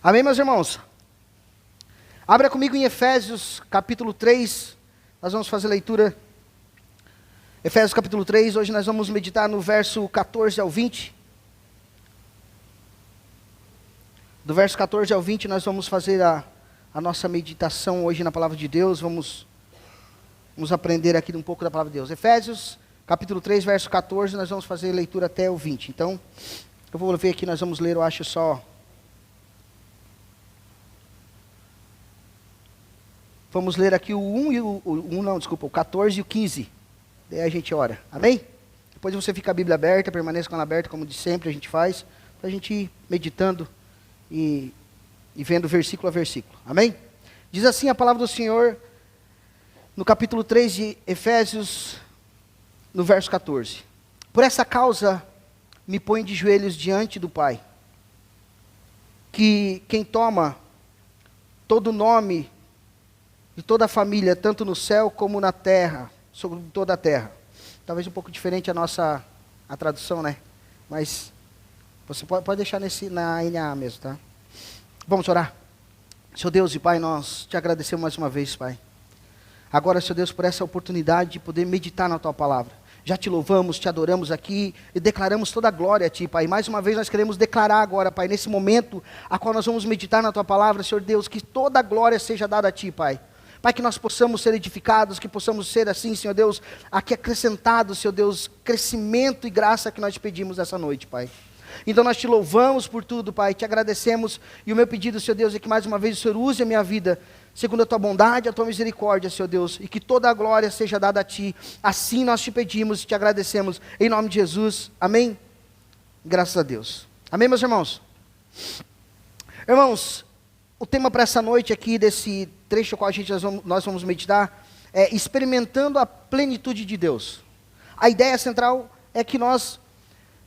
Amém, meus irmãos? Abra comigo em Efésios capítulo 3, nós vamos fazer leitura. Efésios capítulo 3, hoje nós vamos meditar no verso 14 ao 20. Do verso 14 ao 20 nós vamos fazer a nossa meditação hoje na palavra de Deus, vamos aprender aqui um pouco da palavra de Deus. Efésios capítulo 3, verso 14, nós vamos fazer leitura até o 20. Então, eu vou ver aqui, nós vamos ler, eu acho só... Vamos ler aqui o 14 e o 15. Daí a gente ora. Amém? Depois você fica a Bíblia aberta, permaneça com ela aberta, como de sempre a gente faz, para a gente ir meditando e vendo versículo a versículo. Amém? Diz assim a palavra do Senhor, no capítulo 3 de Efésios, no verso 14. Por essa causa me ponho de joelhos diante do Pai, que quem toma todo nome de toda a família, tanto no céu como na terra, sobre toda a terra. Talvez um pouco diferente a tradução, né? Mas você pode deixar na NA mesmo, tá? Vamos orar. Senhor Deus e Pai, nós te agradecemos mais uma vez, Pai. Agora, Senhor Deus, por essa oportunidade de poder meditar na Tua Palavra. Já te louvamos, te adoramos aqui e declaramos toda a glória a Ti, Pai. Mais uma vez nós queremos declarar agora, Pai, nesse momento a qual nós vamos meditar na Tua Palavra, Senhor Deus, que toda a glória seja dada a Ti, Pai. Pai, que nós possamos ser edificados, que possamos ser assim, Senhor Deus, aqui acrescentado, Senhor Deus, crescimento e graça que nós te pedimos essa noite, Pai. Então nós te louvamos por tudo, Pai, te agradecemos, e o meu pedido, Senhor Deus, é que mais uma vez o Senhor use a minha vida, segundo a Tua bondade, a Tua misericórdia, Senhor Deus, e que toda a glória seja dada a Ti. Assim nós te pedimos e te agradecemos, em nome de Jesus, amém? Graças a Deus. Amém, meus irmãos? Irmãos, o tema para essa noite aqui, desse trecho qual nós vamos meditar, é experimentando a plenitude de Deus. A ideia central é que nós,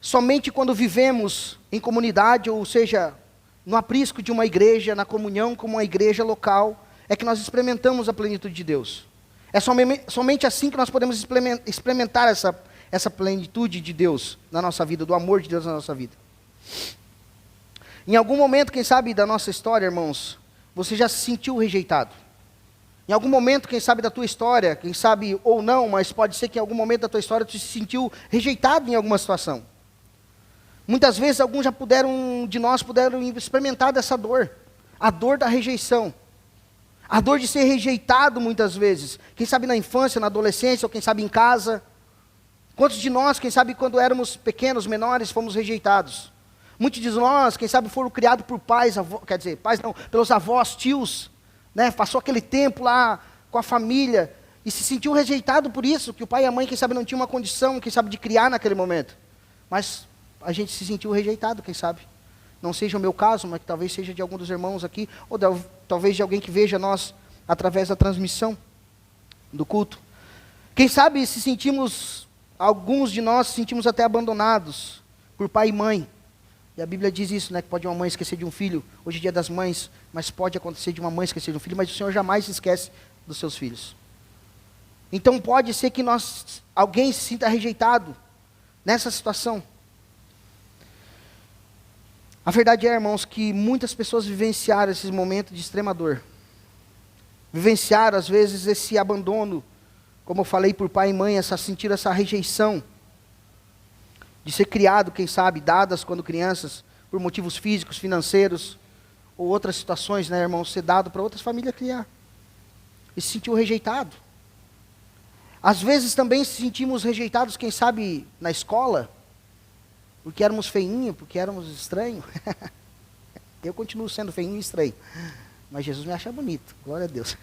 somente quando vivemos em comunidade, ou seja, no aprisco de uma igreja, na comunhão com uma igreja local, é que nós experimentamos a plenitude de Deus. É somente assim que nós podemos experimentar essa plenitude de Deus na nossa vida, do amor de Deus na nossa vida. Em algum momento, quem sabe, da nossa história, irmãos, você já se sentiu rejeitado. Em algum momento, quem sabe, da tua história, quem sabe ou não, mas pode ser que em algum momento da tua história tu se sentiu rejeitado em alguma situação. Muitas vezes, alguns de nós puderam experimentar dessa dor, a dor da rejeição, a dor de ser rejeitado muitas vezes, quem sabe na infância, na adolescência, ou quem sabe em casa. Quantos de nós, quem sabe quando éramos pequenos, menores, fomos rejeitados? Muitos de nós, quem sabe, foram criados por pais, pelos avós, tios, né? Passou aquele tempo lá com a família e se sentiu rejeitado por isso, que o pai e a mãe, quem sabe, não tinham uma condição, quem sabe, de criar naquele momento. Mas a gente se sentiu rejeitado, quem sabe. Não seja o meu caso, mas que talvez seja de algum dos irmãos aqui, ou talvez de alguém que veja nós através da transmissão do culto. Quem sabe alguns de nós se sentimos até abandonados por pai e mãe. E a Bíblia diz isso, né, que pode uma mãe esquecer de um filho, hoje é dia das mães, mas pode acontecer de uma mãe esquecer de um filho, mas o Senhor jamais se esquece dos seus filhos. Então pode ser que alguém se sinta rejeitado nessa situação. A verdade é, irmãos, que muitas pessoas vivenciaram esses momentos de extrema dor. Vivenciaram, às vezes, esse abandono, como eu falei, por pai e mãe, sentir essa rejeição de ser criado, quem sabe, dadas quando crianças, por motivos físicos, financeiros, ou outras situações, né, irmão, ser dado para outras famílias criar. E se sentiu rejeitado. Às vezes também se sentimos rejeitados, quem sabe, na escola, porque éramos feinhos, porque éramos estranhos. Eu continuo sendo feinho e estranho, mas Jesus me acha bonito, glória a Deus.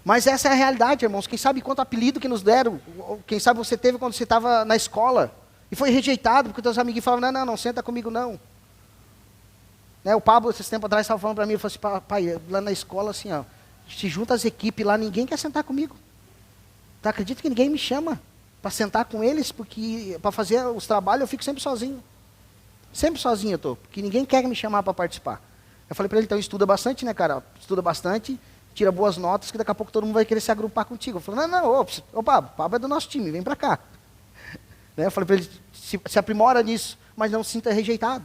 Mas essa é a realidade, irmãos. Quem sabe quanto apelido que nos deram, quem sabe você teve quando você estava na escola, e foi rejeitado, porque teus amiguinhos falavam, não, senta comigo não. Né, o Pablo, esse tempo atrás, estava falando para mim, ele falou assim, pai, lá na escola, assim, ó, se junta as equipes lá, ninguém quer sentar comigo. Tu acredita que ninguém me chama para sentar com eles, porque para fazer os trabalhos eu fico sempre sozinho. Sempre sozinho eu estou, porque ninguém quer me chamar para participar. Eu falei para ele, então estuda bastante, né, cara? Estuda bastante, tira boas notas, que daqui a pouco todo mundo vai querer se agrupar contigo. Eu falei, ô Pablo é do nosso time, vem para cá. Né? Eu falei para ele, se aprimora nisso, mas não se sinta rejeitado.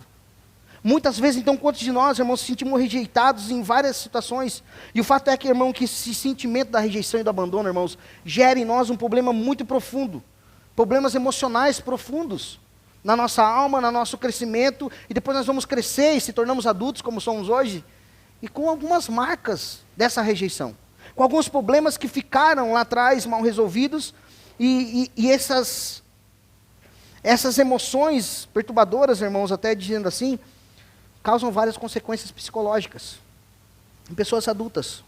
Muitas vezes, então, quantos de nós, irmãos, se sentimos rejeitados em várias situações? E o fato é que, irmão, que esse sentimento da rejeição e do abandono, irmãos, gera em nós um problema muito profundo. Problemas emocionais profundos. Na nossa alma, no nosso crescimento. E depois nós vamos crescer e se tornamos adultos, como somos hoje. E com algumas marcas dessa rejeição. Com alguns problemas que ficaram lá atrás, mal resolvidos. E essas emoções perturbadoras, irmãos, até dizendo assim, causam várias consequências psicológicas em pessoas adultas.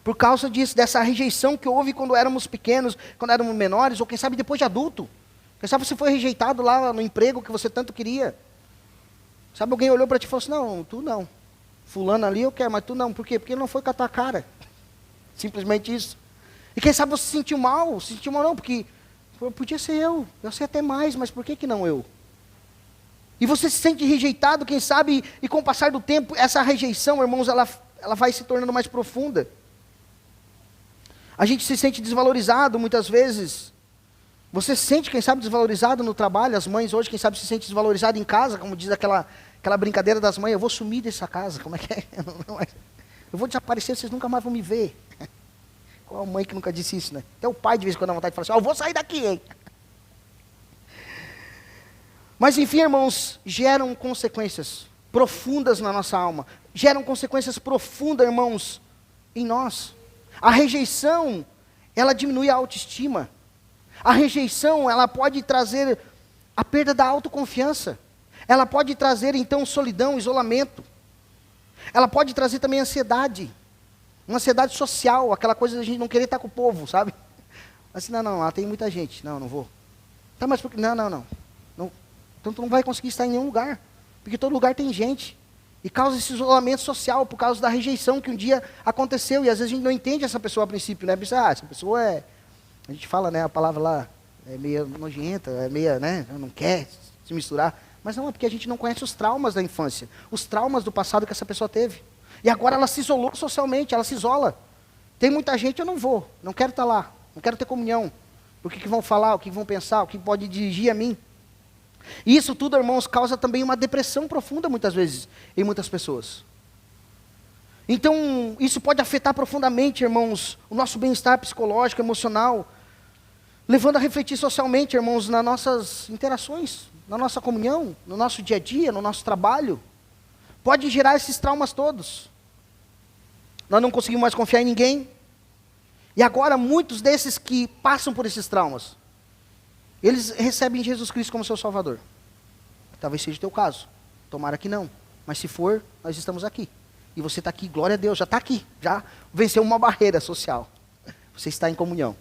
Por causa disso, dessa rejeição que houve quando éramos pequenos, quando éramos menores, ou quem sabe depois de adulto. Quem sabe você foi rejeitado lá no emprego que você tanto queria. Sabe, alguém olhou para ti e falou assim, não, tu não. Fulano ali eu quero, mas tu não. Por quê? Porque ele não foi com a tua cara. Simplesmente isso. E quem sabe você se sentiu mal não, porque podia ser eu sei até mais, mas por que não eu? E você se sente rejeitado, quem sabe, e com o passar do tempo, essa rejeição, irmãos, ela vai se tornando mais profunda. A gente se sente desvalorizado muitas vezes. Você se sente, quem sabe, desvalorizado no trabalho. As mães hoje, quem sabe, se sente desvalorizado em casa, como diz aquela brincadeira das mães, eu vou sumir dessa casa, como é que é? Eu vou desaparecer, vocês nunca mais vão me ver. Qual a mãe que nunca disse isso, né? Até o pai de vez em quando dá vontade de falar assim, eu vou sair daqui, hein? Mas enfim, irmãos, geram consequências profundas na nossa alma. Geram consequências profundas, irmãos, em nós. A rejeição, ela diminui a autoestima. A rejeição, ela pode trazer a perda da autoconfiança. Ela pode trazer, então, solidão, isolamento. Ela pode trazer também ansiedade. Uma ansiedade social, aquela coisa de a gente não querer estar com o povo, sabe? Assim, não, lá tem muita gente. Não vou. Tá, mas por que? Não. Então tu não vai conseguir estar em nenhum lugar. Porque todo lugar tem gente. E causa esse isolamento social por causa da rejeição que um dia aconteceu. E às vezes a gente não entende essa pessoa a princípio, né? Pensa, essa pessoa é... A gente fala, né? A palavra lá é meio nojenta, é meio, né? Não quer se misturar. Mas não, é porque a gente não conhece os traumas da infância. Os traumas do passado que essa pessoa teve. E agora ela se isolou socialmente, ela se isola. Tem muita gente, eu não vou. Não quero estar lá. Não quero ter comunhão. O que vão falar, o que vão pensar, o que pode dirigir a mim. E isso tudo, irmãos, causa também uma depressão profunda, muitas vezes, em muitas pessoas. Então, isso pode afetar profundamente, irmãos, o nosso bem-estar psicológico, emocional, levando a refletir socialmente, irmãos, nas nossas interações, na nossa comunhão, no nosso dia a dia, no nosso trabalho. Pode gerar esses traumas todos. Nós não conseguimos mais confiar em ninguém. E agora, muitos desses que passam por esses traumas, eles recebem Jesus Cristo como seu Salvador. Talvez seja o teu caso. Tomara que não. Mas se for, nós estamos aqui. E você está aqui, glória a Deus, já está aqui. Já venceu uma barreira social. Você está em comunhão.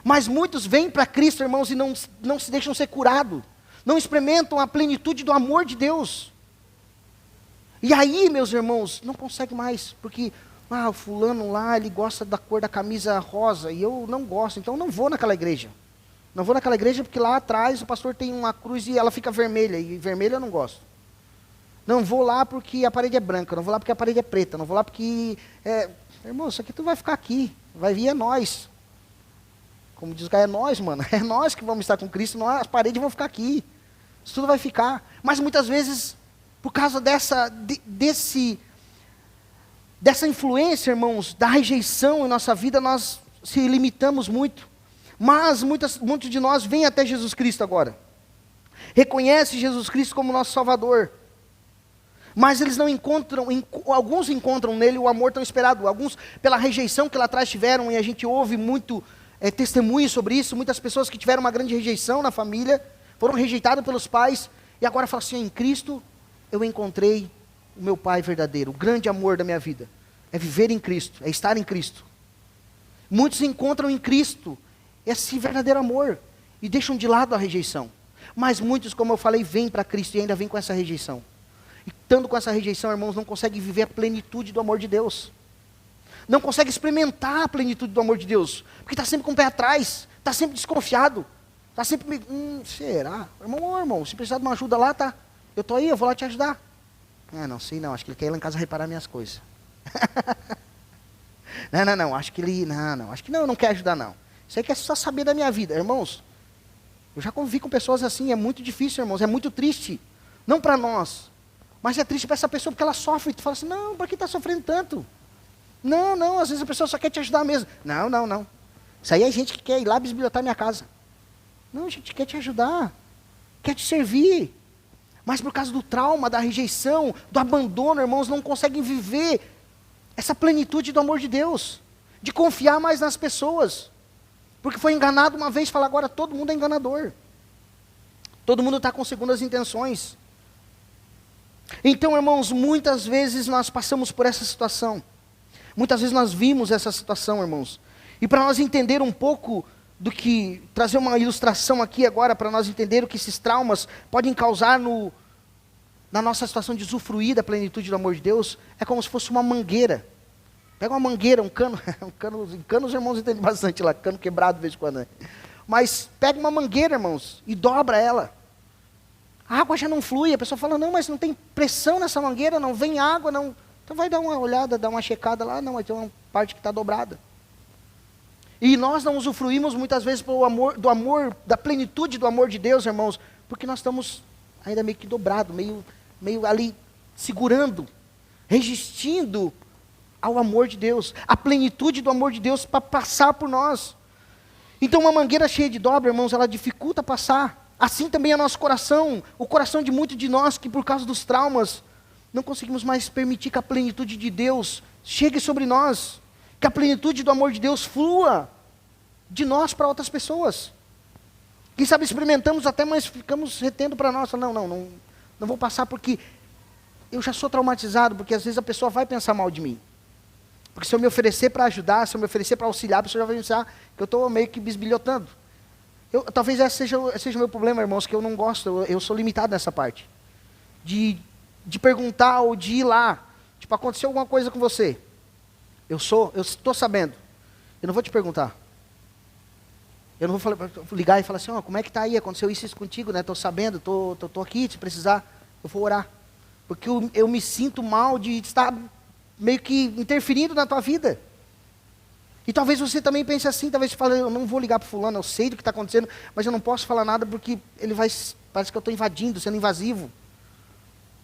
Mas muitos vêm para Cristo, irmãos, e não se deixam ser curados. Não experimentam a plenitude do amor de Deus. E aí, meus irmãos, não consegue mais. Porque, o fulano lá, ele gosta da cor da camisa rosa. E eu não gosto, então eu não vou naquela igreja. Não vou naquela igreja porque lá atrás o pastor tem uma cruz e ela fica vermelha. E vermelha eu não gosto. Não vou lá porque a parede é branca. Não vou lá porque a parede é preta. Não vou lá porque... irmão, isso aqui tudo vai ficar aqui. Vai vir é nós. Como diz o cara, é nós, mano. É nós que vamos estar com Cristo. Não, as paredes vão ficar aqui. Isso tudo vai ficar. Mas muitas vezes, por causa dessa influência, irmãos, da rejeição em nossa vida, nós se limitamos muito. Mas muitos de nós vêm até Jesus Cristo agora. Reconhece Jesus Cristo como nosso Salvador. Mas eles não encontram, alguns encontram nele o amor tão esperado. Alguns pela rejeição que lá atrás tiveram, e a gente ouve muito testemunho sobre isso. Muitas pessoas que tiveram uma grande rejeição na família, foram rejeitadas pelos pais, e agora falam assim, em Cristo eu encontrei o meu Pai verdadeiro. O grande amor da minha vida é viver em Cristo, é estar em Cristo. Muitos encontram em Cristo esse verdadeiro amor, e deixam de lado a rejeição. Mas muitos, como eu falei, vêm para Cristo e ainda vêm com essa rejeição. E estando com essa rejeição, irmãos, não conseguem viver a plenitude do amor de Deus. Não conseguem experimentar a plenitude do amor de Deus. Porque está sempre com o pé atrás, está sempre desconfiado. Está sempre meio, será? Irmão, se precisar de uma ajuda lá, tá? Eu estou aí, eu vou lá te ajudar. Não sei não, acho que ele quer ir lá em casa reparar minhas coisas. Não, acho que ele, acho que não quer ajudar não. Isso aí quer só saber da minha vida. Irmãos, eu já convivi com pessoas assim, é muito difícil, irmãos, é muito triste. Não para nós, Mas é triste para essa pessoa porque ela sofre. Tu fala assim, não, por que está sofrendo tanto? Não, às vezes a pessoa só quer te ajudar mesmo. Não. Isso aí é gente que quer ir lá bisbilhotar minha casa. Não, a gente quer te ajudar, quer te servir. Mas por causa do trauma, da rejeição, do abandono, irmãos, não conseguem viver essa plenitude do amor de Deus. De confiar mais nas pessoas. Porque foi enganado uma vez, fala agora todo mundo é enganador. Todo mundo está com segundas intenções. Então, irmãos, muitas vezes nós passamos por essa situação. Muitas vezes nós vimos essa situação, irmãos. E para nós entender um pouco do que, trazer uma ilustração aqui agora, para nós entender o que esses traumas podem causar na nossa situação de usufruir da plenitude do amor de Deus, é como se fosse uma mangueira. Pega uma mangueira, um cano, cano os irmãos entendem bastante lá, cano quebrado de vez em quando, né? Mas pega uma mangueira, irmãos, e dobra ela. A água já não flui, a pessoa fala, não, mas não tem pressão nessa mangueira, não vem água, não. Então vai dar uma olhada, dar uma checada lá, não, vai ter uma parte que está dobrada. E nós não usufruímos muitas vezes do amor, da plenitude do amor de Deus, irmãos, porque nós estamos ainda meio que dobrado, meio ali segurando, resistindo ao amor de Deus, a plenitude do amor de Deus para passar por nós. Então uma mangueira cheia de dobra, irmãos, ela dificulta passar. Assim também é nosso coração, o coração de muitos de nós que por causa dos traumas, não conseguimos mais permitir que a plenitude de Deus chegue sobre nós, que a plenitude do amor de Deus flua de nós para outras pessoas. Quem sabe experimentamos até, mas ficamos retendo para nós, não vou passar porque eu já sou traumatizado, porque às vezes a pessoa vai pensar mal de mim. Porque se eu me oferecer para ajudar, se eu me oferecer para auxiliar, a pessoa já vai pensar que eu estou meio que bisbilhotando. Talvez esse seja o meu problema, irmãos, que eu não gosto, eu sou limitado nessa parte. De perguntar ou de ir lá. Tipo, aconteceu alguma coisa com você. Eu estou sabendo. Eu não vou te perguntar. Eu não vou ligar e falar assim, como é que está aí? Aconteceu isso contigo, né? Estou sabendo, estou aqui, se precisar, eu vou orar. Porque eu me sinto mal de estar meio que interferindo na tua vida. E talvez você também pense assim, talvez você fale, eu não vou ligar para fulano, eu sei do que está acontecendo, mas eu não posso falar nada porque parece que eu estou invadindo, sendo invasivo.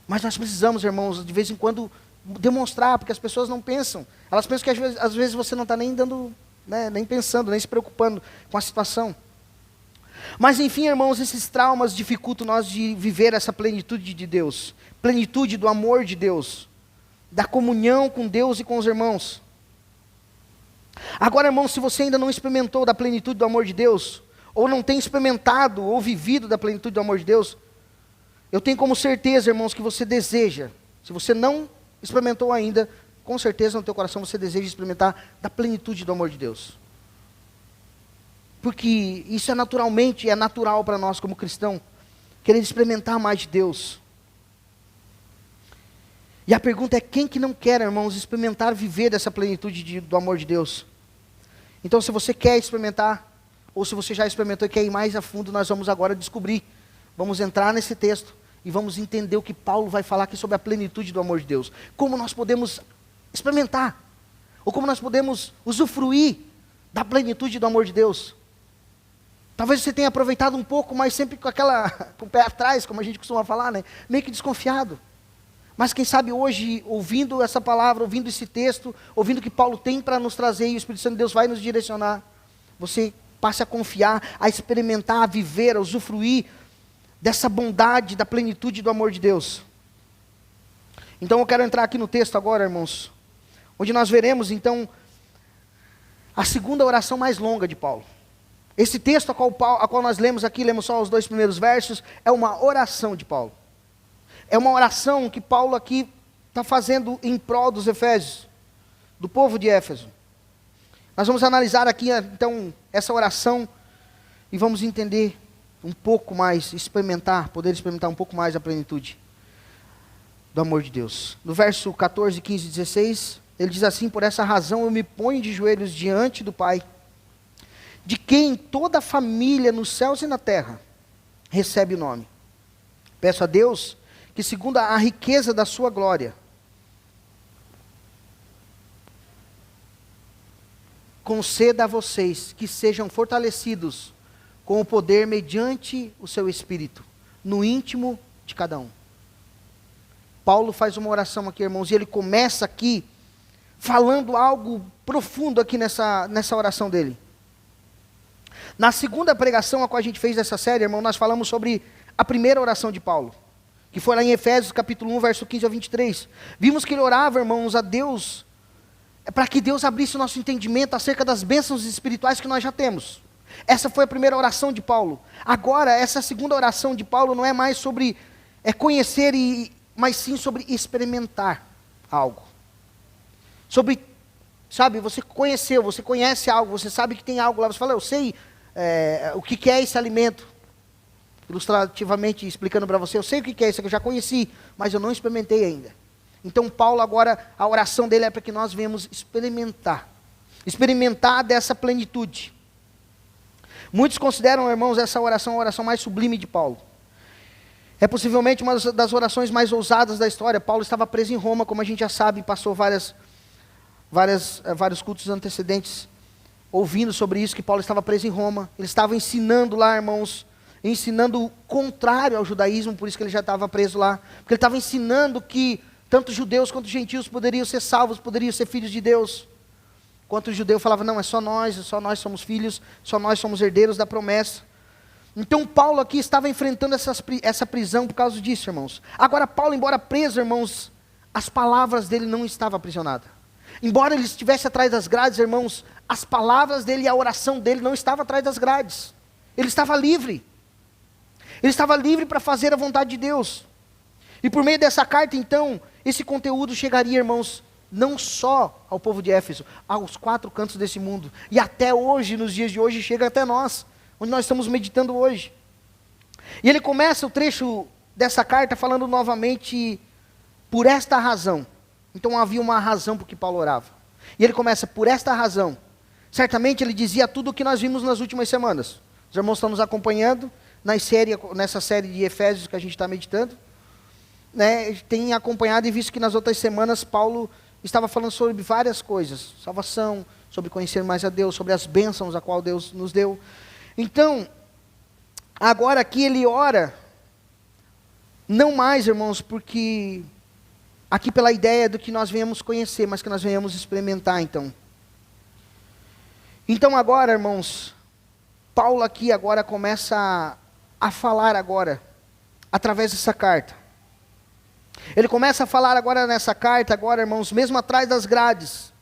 Mas nós precisamos, irmãos, de vez em quando demonstrar, porque as pessoas não pensam. Elas pensam que às vezes você não está nem dando, né, nem pensando, nem se preocupando com a situação. Mas enfim, irmãos, esses traumas dificultam nós de viver essa plenitude de Deus. Plenitude do amor de Deus. Da comunhão com Deus e com os irmãos. Agora, irmãos, se você ainda não experimentou da plenitude do amor de Deus, ou não tem experimentado ou vivido da plenitude do amor de Deus, eu tenho como certeza, irmãos, que você deseja. Se você não experimentou ainda, com certeza no teu coração você deseja experimentar da plenitude do amor de Deus. Porque isso é natural para nós como cristão, querer experimentar mais de Deus. E a pergunta é, quem que não quer, irmãos, experimentar, viver dessa plenitude do amor de Deus? Então, se você quer experimentar, ou se você já experimentou e quer ir mais a fundo, nós vamos agora descobrir. Vamos entrar nesse texto e vamos entender o que Paulo vai falar aqui sobre a plenitude do amor de Deus. Como nós podemos experimentar, ou como nós podemos usufruir da plenitude do amor de Deus. Talvez você tenha aproveitado um pouco, mas sempre com o pé atrás, como a gente costuma falar, né? Meio que desconfiado. Mas quem sabe hoje, ouvindo essa palavra, ouvindo esse texto, ouvindo o que Paulo tem para nos trazer, e o Espírito Santo de Deus vai nos direcionar, você passe a confiar, a experimentar, a viver, a usufruir dessa bondade, da plenitude do amor de Deus. Então eu quero entrar aqui no texto agora, irmãos, onde nós veremos então a segunda oração mais longa de Paulo. Esse texto a qual nós lemos aqui, lemos só os 2 primeiros versos, é uma oração de Paulo. É uma oração que Paulo aqui está fazendo em prol dos Efésios, do povo de Éfeso. Nós vamos analisar aqui, então, essa oração e vamos entender um pouco mais, poder experimentar um pouco mais a plenitude do amor de Deus. No verso 14, 15 e 16, ele diz assim, por essa razão eu me ponho de joelhos diante do Pai, de quem toda a família nos céus e na terra recebe o nome. Peço a Deus que segundo a riqueza da sua glória, conceda a vocês que sejam fortalecidos com o poder mediante o seu Espírito, no íntimo de cada um. Paulo faz uma oração aqui, irmãos, e ele começa aqui falando algo profundo aqui nessa oração dele. Na segunda pregação a qual a gente fez dessa série, irmão, nós falamos sobre a primeira oração de Paulo, que foi lá em Efésios capítulo 1, verso 15 a 23. Vimos que ele orava, irmãos, a Deus, para que Deus abrisse o nosso entendimento acerca das bênçãos espirituais que nós já temos. Essa foi a primeira oração de Paulo. Agora, essa segunda oração de Paulo não é mais sobre conhecer, mas sim sobre experimentar algo. Sobre, sabe, você conheceu, você conhece algo, você sabe que tem algo lá, você fala, eu sei o que é esse alimento. Ilustrativamente explicando para você, eu sei o que é isso, que eu já conheci, mas eu não experimentei ainda. Então Paulo agora, a oração dele é para que nós venhamos experimentar dessa plenitude. Muitos consideram, irmãos, essa oração a oração mais sublime de Paulo. É possivelmente uma das orações mais ousadas da história. Paulo estava preso em Roma, como a gente já sabe, passou vários cultos antecedentes ouvindo sobre isso, que Paulo estava preso em Roma. Ele estava ensinando lá, irmãos, ensinando o contrário ao judaísmo, por isso que ele já estava preso lá. Porque ele estava ensinando que tanto judeus quanto gentios poderiam ser salvos, poderiam ser filhos de Deus. Enquanto o judeu falava, não, é só nós somos filhos, só nós somos herdeiros da promessa. Então Paulo aqui estava enfrentando essa prisão por causa disso, irmãos. Agora Paulo, embora preso, irmãos, as palavras dele não estavam aprisionadas. Embora ele estivesse atrás das grades, irmãos, as palavras dele e a oração dele não estavam atrás das grades. Ele estava livre. Ele estava livre para fazer a vontade de Deus. E por meio dessa carta, então, esse conteúdo chegaria, irmãos, não só ao povo de Éfeso, aos 4 cantos desse mundo. E até hoje, nos dias de hoje, chega até nós, onde nós estamos meditando hoje. E ele começa o trecho dessa carta falando novamente, por esta razão. Então havia uma razão por que Paulo orava. E ele começa, por esta razão. Certamente ele dizia tudo o que nós vimos nas últimas semanas. Os irmãos estão nos acompanhando nessa série de Efésios que a gente está meditando. Tem acompanhado e visto que nas outras semanas Paulo estava falando sobre várias coisas. Salvação, sobre conhecer mais a Deus, sobre as bênçãos a qual Deus nos deu. Então, agora aqui ele ora, não mais, irmãos, porque aqui pela ideia do que nós venhamos conhecer, mas que nós venhamos experimentar, então. Então agora, irmãos, Paulo aqui agora começa a falar agora, através dessa carta. Ele começa a falar agora nessa carta, agora, irmãos, mesmo atrás das grades.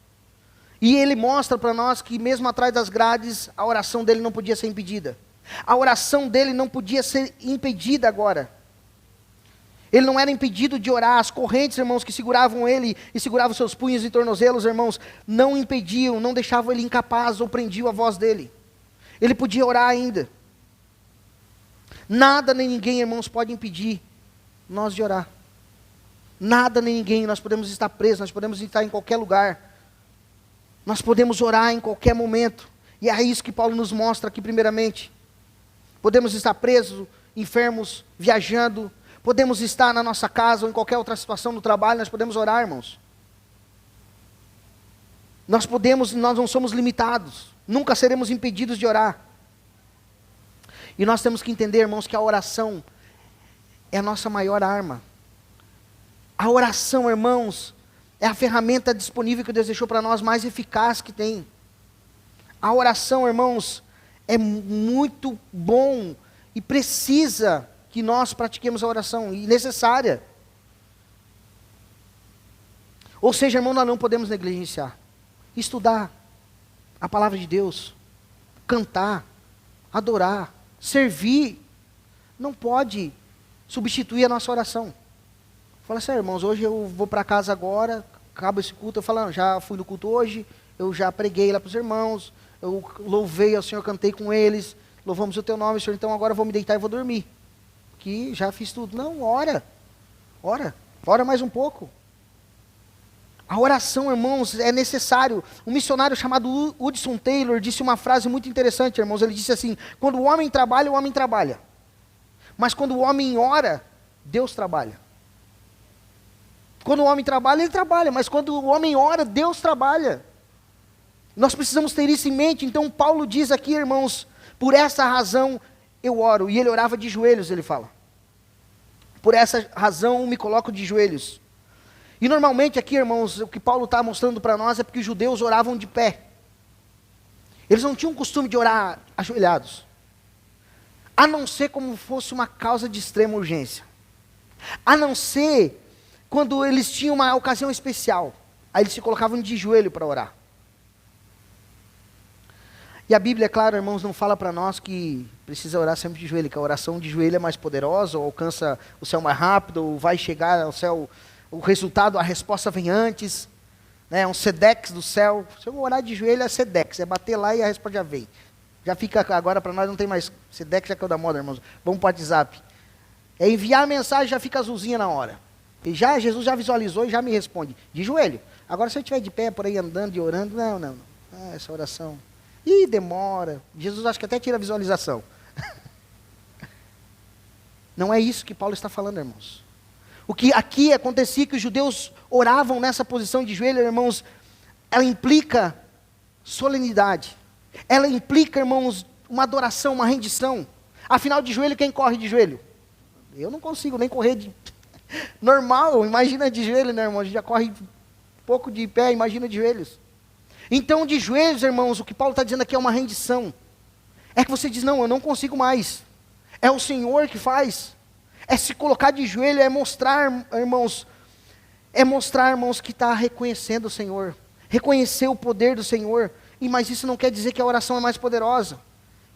E ele mostra para nós que mesmo atrás das grades, a oração dele não podia ser impedida. A oração dele não podia ser impedida agora. Ele não era impedido de orar. As correntes, irmãos, que seguravam ele e seguravam seus punhos e tornozelos, irmãos, não impediam, não deixavam ele incapaz ou prendiam a voz dele. Ele podia orar ainda. Nada nem ninguém, irmãos, pode impedir nós de orar. Nada nem ninguém, nós podemos estar presos, nós podemos estar em qualquer lugar. Nós podemos orar em qualquer momento. E é isso que Paulo nos mostra aqui primeiramente. Podemos estar presos, enfermos, viajando. Podemos estar na nossa casa ou em qualquer outra situação no trabalho, nós podemos orar, irmãos. Nós não somos limitados. Nunca seremos impedidos de orar. E nós temos que entender, irmãos, que a oração é a nossa maior arma. A oração, irmãos, é a ferramenta disponível que Deus deixou para nós mais eficaz que tem. A oração, irmãos, é muito bom e precisa que nós pratiquemos a oração, e necessária. Ou seja, irmão, nós não podemos negligenciar. Estudar a palavra de Deus, cantar, adorar, servir, não pode substituir a nossa oração. Fala assim, irmãos, hoje eu vou para casa agora, acaba esse culto, eu falo, já fui no culto hoje, eu já preguei lá para os irmãos, eu louvei ao Senhor, cantei com eles, louvamos o teu nome, Senhor, então agora eu vou me deitar e vou dormir. Que já fiz tudo. Não, ora mais um pouco. A oração, irmãos, é necessário. Um missionário chamado Hudson Taylor disse uma frase muito interessante, irmãos. Ele disse assim, quando o homem trabalha, o homem trabalha. Mas quando o homem ora, Deus trabalha. Quando o homem trabalha, ele trabalha. Mas quando o homem ora, Deus trabalha. Nós precisamos ter isso em mente. Então Paulo diz aqui, irmãos, por essa razão eu oro. E ele orava de joelhos, ele fala. Por essa razão me coloco de joelhos. E normalmente aqui, irmãos, o que Paulo está mostrando para nós é porque os judeus oravam de pé. Eles não tinham o costume de orar ajoelhados. A não ser como fosse uma causa de extrema urgência. A não ser quando eles tinham uma ocasião especial. Aí eles se colocavam de joelho para orar. E a Bíblia, é claro, irmãos, não fala para nós que precisa orar sempre de joelho, que a oração de joelho é mais poderosa, ou alcança o céu mais rápido, ou vai chegar ao céu, o resultado, a resposta vem antes, né? Um sedex do céu. Se eu orar de joelho é sedex, é bater lá e a resposta já vem. Já fica agora para nós, não tem mais sedex, já que é o da moda, irmãos. Vamos para o WhatsApp. É enviar a mensagem, já fica azulzinha na hora. E já, Jesus já visualizou e já me responde, de joelho. Agora se eu estiver de pé por aí andando e orando, não. Essa oração... Ih, demora. Jesus acho que até tira a visualização. Não é isso que Paulo está falando, irmãos. O que aqui acontecia, que os judeus oravam nessa posição de joelho, irmãos, ela implica solenidade. Ela implica, irmãos, uma adoração, uma rendição. Afinal, de joelho, quem corre de joelho? Eu não consigo nem correr de... Normal, imagina de joelho, né, irmão? A gente já corre pouco de pé, imagina de joelhos. Então, de joelhos, irmãos, o que Paulo está dizendo aqui é uma rendição. É que você diz, não, eu não consigo mais. É o Senhor que faz. É se colocar de joelho, é mostrar, irmãos, que está reconhecendo o Senhor. Reconhecer o poder do Senhor. Mas isso não quer dizer que a oração é mais poderosa.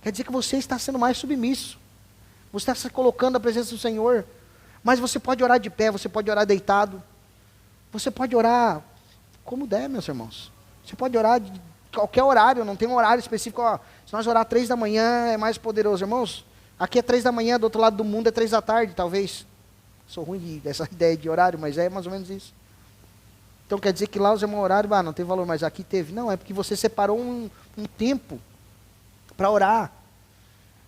Quer dizer que você está sendo mais submisso. Você está se colocando na presença do Senhor. Mas você pode orar de pé, você pode orar deitado. Você pode orar como der, meus irmãos. Você pode orar de qualquer horário, não tem um horário específico. Ó, se nós orar 3 da manhã é mais poderoso, irmãos. Aqui é 3 da manhã, do outro lado do mundo é 3 da tarde, talvez. Sou ruim dessa ideia de horário, mas é mais ou menos isso. Então quer dizer que lá os irmãos horário, não tem valor, mas aqui teve. Não, é porque você separou um tempo para orar.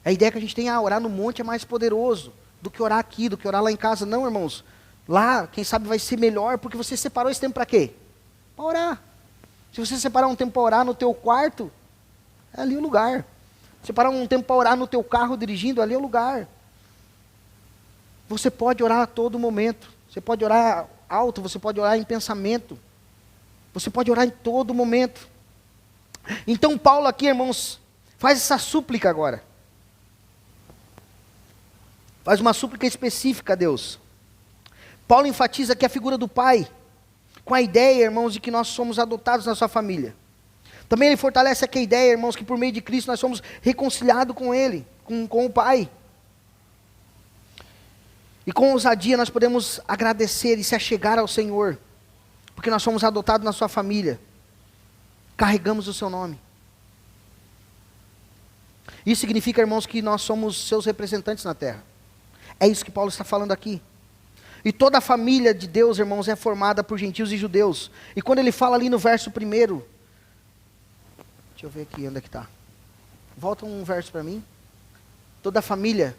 A ideia que a gente tem, orar no monte é mais poderoso do que orar aqui, do que orar lá em casa. Não, irmãos. Lá, quem sabe vai ser melhor, porque você separou esse tempo para quê? Para orar. Se você separar um tempo para orar no teu quarto, é ali o lugar. Separar um tempo para orar no teu carro dirigindo, ali é o lugar. Você pode orar a todo momento. Você pode orar alto, você pode orar em pensamento. Você pode orar em todo momento. Então Paulo aqui, irmãos, faz essa súplica agora. Faz uma súplica específica a Deus. Paulo enfatiza aqui a figura do pai, com a ideia, irmãos, de que nós somos adotados na sua família. Também ele fortalece aqui a ideia, irmãos, que por meio de Cristo nós somos reconciliados com Ele, com o Pai. E com ousadia nós podemos agradecer e se achegar ao Senhor, porque nós somos adotados na sua família. Carregamos o seu nome. Isso significa, irmãos, que nós somos seus representantes na terra. É isso que Paulo está falando aqui. E toda a família de Deus, irmãos, é formada por gentios e judeus. E quando ele fala ali no verso 1, deixa eu ver aqui onde é que está. Volta um verso para mim. Toda a família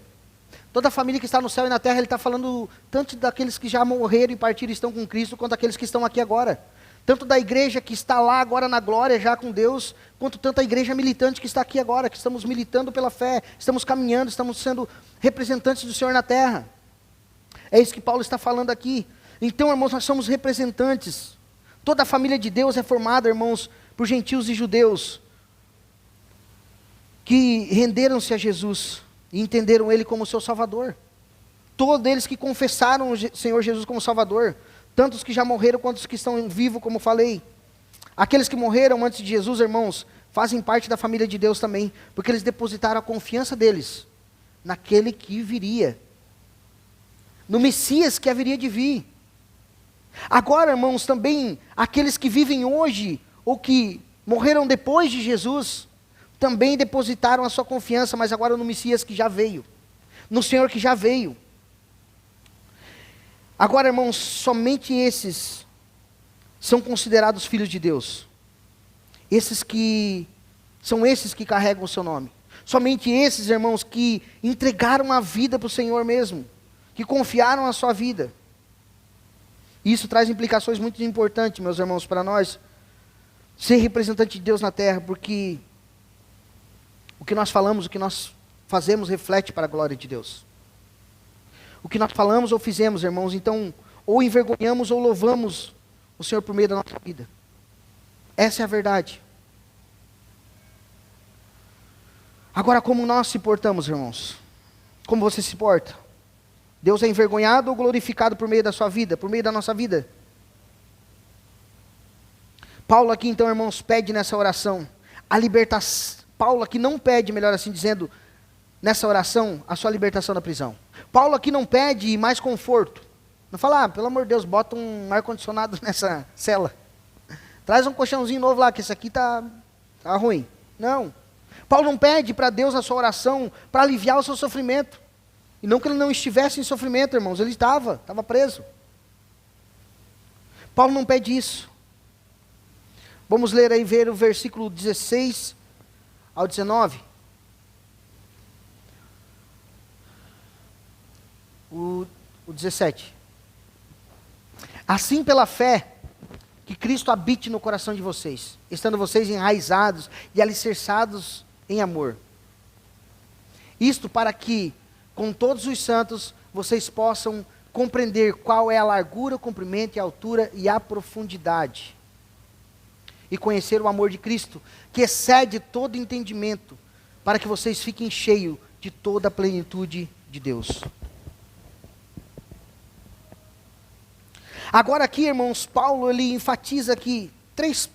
que está no céu e na terra, ele está falando tanto daqueles que já morreram e partiram e estão com Cristo, quanto daqueles que estão aqui agora. Tanto da igreja que está lá agora na glória, já com Deus, quanto tanto a igreja militante que está aqui agora, que estamos militando pela fé, estamos caminhando, estamos sendo representantes do Senhor na terra. É isso que Paulo está falando aqui. Então, irmãos, nós somos representantes. Toda a família de Deus é formada, irmãos, por gentios e judeus, que renderam-se a Jesus e entenderam Ele como seu Salvador. Todos eles que confessaram o Senhor Jesus como Salvador, tanto os que já morreram quanto os que estão vivos, como falei. Aqueles que morreram antes de Jesus, irmãos, fazem parte da família de Deus também, porque eles depositaram a confiança deles naquele que viria, no Messias que haveria de vir. Agora, irmãos, também aqueles que vivem hoje, ou que morreram depois de Jesus, também depositaram a sua confiança, mas agora no Messias que já veio, no Senhor que já veio. Agora, irmãos, somente esses são considerados filhos de Deus. São esses que carregam o seu nome. Somente esses, irmãos, que entregaram a vida para o Senhor mesmo, que confiaram a sua vida. Isso traz implicações muito importantes, meus irmãos, para nós ser representante de Deus na terra, porque o que nós falamos, o que nós fazemos reflete para a glória de Deus. o que nós falamos ou fizemos, irmãos, então, ou envergonhamos ou louvamos o Senhor por meio da nossa vida. Essa é a verdade. Agora, como nós se portamos, irmãos? Como você se porta? Deus é envergonhado ou glorificado por meio da sua vida, por meio da nossa vida? Paulo aqui, então, irmãos, pede nessa oração a libertação. Paulo aqui não pede, melhor assim dizendo, nessa oração, a sua libertação da prisão. Paulo aqui não pede mais conforto. Não fala, pelo amor de Deus, bota um ar-condicionado nessa cela. Traz um colchãozinho novo lá, que esse aqui tá ruim. Não. Paulo não pede para Deus na sua oração para aliviar o seu sofrimento. E não que ele não estivesse em sofrimento, irmãos, ele estava preso. Paulo não pede isso. Vamos ler aí, ver o versículo 16 ao 19. O 17. Assim, pela fé, que Cristo habite no coração de vocês, estando vocês enraizados e alicerçados em amor. Isto para que, com todos os santos, vocês possam compreender qual é a largura, o comprimento e a altura e a profundidade. E conhecer o amor de Cristo, que excede todo entendimento, para que vocês fiquem cheios de toda a plenitude de Deus. Agora aqui, irmãos, Paulo ele enfatiza aqui 3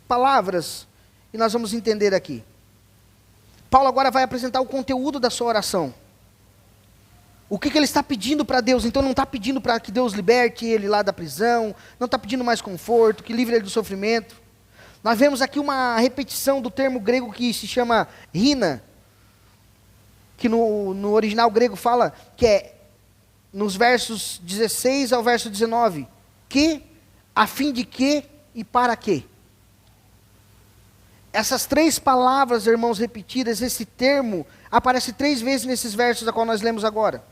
palavras, e nós vamos entender aqui. Paulo agora vai apresentar o conteúdo da sua oração. O que ele está pedindo para Deus? Então não está pedindo para que Deus liberte ele lá da prisão, não está pedindo mais conforto, que livre ele do sofrimento. Nós vemos aqui uma repetição do termo grego que se chama rina, que no original grego fala que é nos versos 16 ao verso 19, que, a fim de que e para quê. Essas 3 palavras, irmãos, repetidas, esse termo, aparece 3 vezes nesses versos a qual nós lemos agora,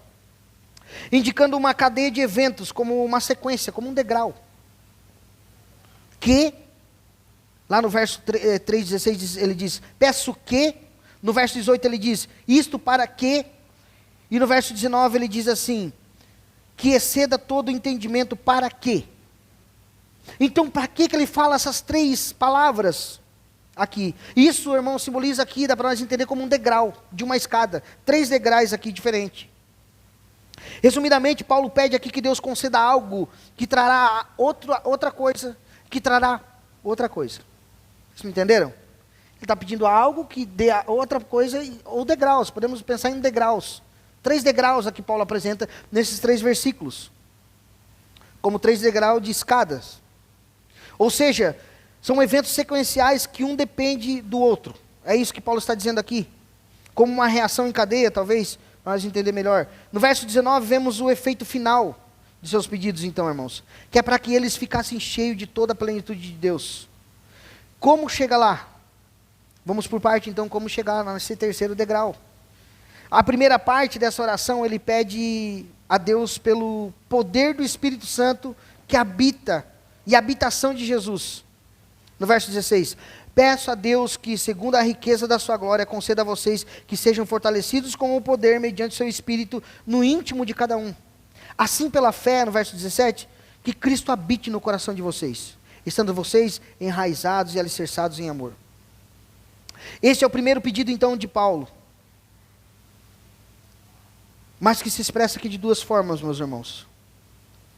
indicando uma cadeia de eventos, como uma sequência, como um degrau. Que, lá no verso 3,16 ele diz, peço que, no verso 18 ele diz, isto para que, e no verso 19 ele diz assim, que exceda todo o entendimento, para quê? Então, para que ele fala essas 3 palavras aqui? Isso, irmão, simboliza aqui, dá para nós entender como um degrau de uma escada. 3 degraus aqui diferentes. Resumidamente, Paulo pede aqui que Deus conceda algo que trará outra coisa, que trará outra coisa. Vocês me entenderam? Ele está pedindo algo que dê outra coisa, ou degraus, podemos pensar em degraus. 3 degraus aqui Paulo apresenta nesses 3 versículos, como 3 degraus de escadas. Ou seja, são eventos sequenciais que um depende do outro. É isso que Paulo está dizendo aqui. Como uma reação em cadeia, talvez, para nós entender melhor. No verso 19, vemos o efeito final de seus pedidos, então, irmãos. Que é para que eles ficassem cheios de toda a plenitude de Deus. Como chega lá? Vamos por parte, então, como chegar nesse 3º degrau. A primeira parte dessa oração, ele pede a Deus pelo poder do Espírito Santo que habita, e a habitação de Jesus. No verso 16, peço a Deus que, segundo a riqueza da sua glória, conceda a vocês que sejam fortalecidos com o poder mediante seu Espírito no íntimo de cada um. Assim pela fé, no verso 17, que Cristo habite no coração de vocês, estando vocês enraizados e alicerçados em amor. Esse é o primeiro pedido então de Paulo, mas que se expressa aqui de 2 formas, meus irmãos.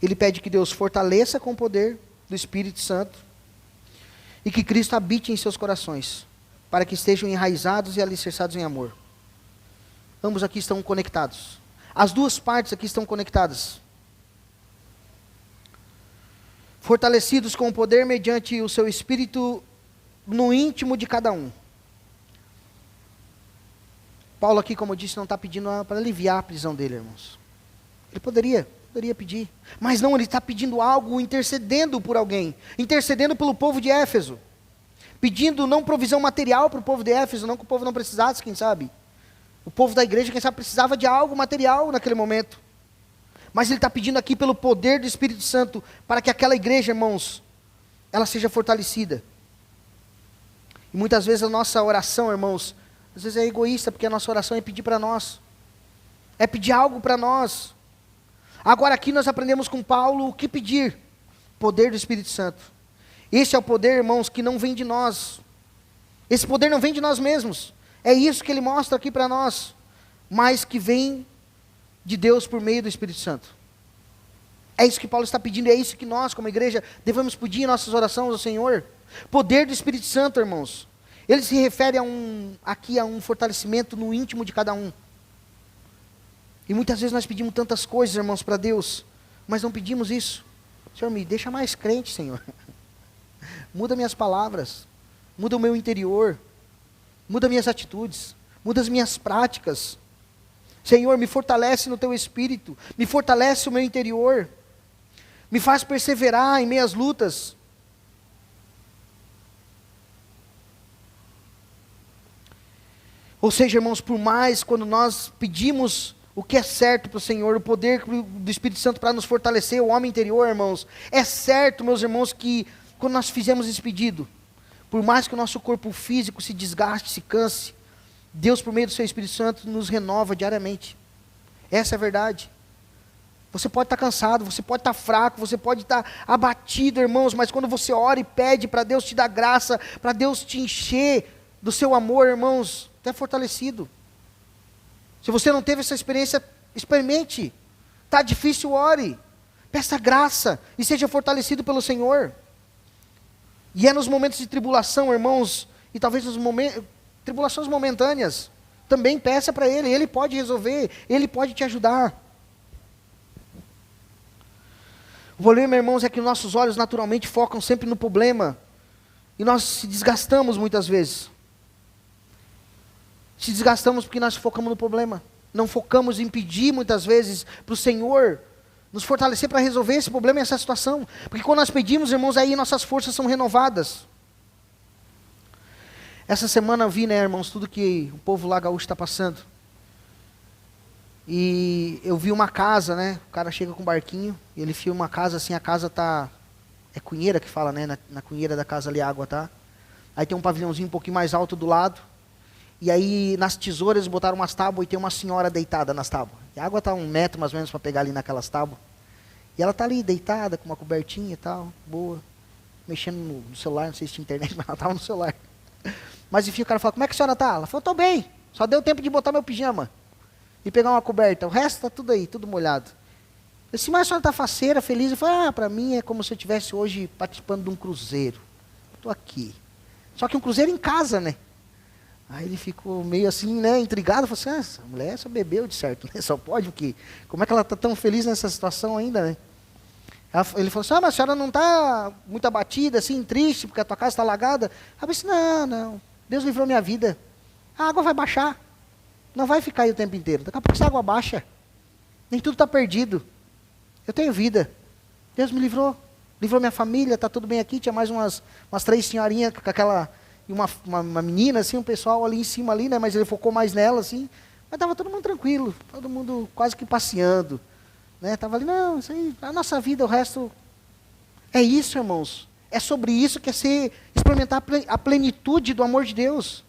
Ele pede que Deus fortaleça com o poder do Espírito Santo, e que Cristo habite em seus corações, para que estejam enraizados e alicerçados em amor. Ambos aqui estão conectados. As 2 partes aqui estão conectadas. Fortalecidos com o poder mediante o seu Espírito no íntimo de cada um. Paulo aqui, como eu disse, não está pedindo para aliviar a prisão dele, irmãos. Ele poderia pedir, mas não, ele está pedindo algo, intercedendo por alguém, intercedendo pelo povo de Éfeso, pedindo não provisão material para o povo de Éfeso, não que o povo não precisasse, quem sabe, o povo da igreja, quem sabe, precisava de algo material naquele momento, mas ele está pedindo aqui pelo poder do Espírito Santo, para que aquela igreja, irmãos, ela seja fortalecida. E muitas vezes a nossa oração, irmãos, às vezes é egoísta, porque a nossa oração é pedir para nós, é pedir algo para nós. Agora aqui nós aprendemos com Paulo o que pedir. Poder do Espírito Santo. Esse é o poder, irmãos, que não vem de nós. Esse poder não vem de nós mesmos. É isso que ele mostra aqui para nós. Mas que vem de Deus por meio do Espírito Santo. É isso que Paulo está pedindo, é isso que nós, como igreja, devemos pedir em nossas orações ao Senhor. Poder do Espírito Santo, irmãos. Ele se refere aqui a um fortalecimento no íntimo de cada um. E muitas vezes nós pedimos tantas coisas, irmãos, para Deus, mas não pedimos isso. Senhor, me deixa mais crente, Senhor. Muda minhas palavras, muda o meu interior, muda minhas atitudes, muda as minhas práticas. Senhor, me fortalece no teu espírito, me fortalece o meu interior, me faz perseverar em meias lutas. Ou seja, irmãos, por mais quando nós pedimos o que é certo para o Senhor, o poder do Espírito Santo para nos fortalecer, o homem interior, irmãos, é certo, meus irmãos, que quando nós fizemos esse pedido, por mais que o nosso corpo físico se desgaste, se canse, Deus, por meio do seu Espírito Santo, nos renova diariamente. Essa é a verdade. Você pode estar cansado, você pode estar fraco, você pode estar abatido, irmãos, mas quando você ora e pede para Deus te dar graça, para Deus te encher do seu amor, irmãos, você é fortalecido. Se você não teve essa experiência, experimente. Está difícil, ore. Peça graça e seja fortalecido pelo Senhor. E é nos momentos de tribulação, irmãos, e talvez nos tribulações momentâneas, também peça para Ele pode resolver, Ele pode te ajudar. O problema, irmãos, é que nossos olhos naturalmente focam sempre no problema, e nós se desgastamos muitas vezes. Se desgastamos porque nós focamos no problema, não focamos em pedir muitas vezes para o Senhor nos fortalecer para resolver esse problema e essa situação, porque quando nós pedimos, irmãos, aí nossas forças são renovadas. Essa semana eu vi, né, irmãos, tudo que o povo lá gaúcho está passando, e eu vi uma casa, né, o cara chega com um barquinho, e ele filma uma casa assim, a casa tá, é cunheira que fala, né, na cunheira da casa ali a água tá, aí tem um pavilhãozinho um pouquinho mais alto do lado, e aí nas tesouras botaram umas tábuas e tem uma senhora deitada nas tábuas. E a água está 1 metro mais ou menos para pegar ali naquelas tábuas. E ela está ali deitada com uma cobertinha e tal, boa, mexendo no celular, não sei se tinha internet, mas ela estava no celular. Mas enfim, o cara falou, como é que a senhora está? Ela falou, estou bem, só deu tempo de botar meu pijama e pegar uma coberta, o resto está tudo aí, tudo molhado. Eu disse, mas a senhora está faceira, feliz? Eu falei, para mim é como se eu estivesse hoje participando de um cruzeiro. Estou aqui. Só que um cruzeiro em casa, né? Aí ele ficou meio assim, né, intrigado, falou assim, essa mulher só bebeu de certo, né? Só pode o quê? Como é que ela está tão feliz nessa situação ainda, né? Ele falou assim, mas a senhora não está muito abatida, assim, triste, porque a tua casa está alagada? Eu disse, não, Deus livrou minha vida, a água vai baixar, não vai ficar aí o tempo inteiro, daqui a pouco essa água baixa, nem tudo está perdido, eu tenho vida, Deus me livrou minha família, está tudo bem aqui, tinha mais umas 3 senhorinhas com aquela... E uma menina, assim, um pessoal ali em cima, ali, né? Mas ele focou mais nela, assim. Mas estava todo mundo tranquilo, todo mundo quase que passeando. Né? Estava ali, não, isso aí, a nossa vida, o resto... É isso, irmãos. É sobre isso que é experimentar a plenitude do amor de Deus.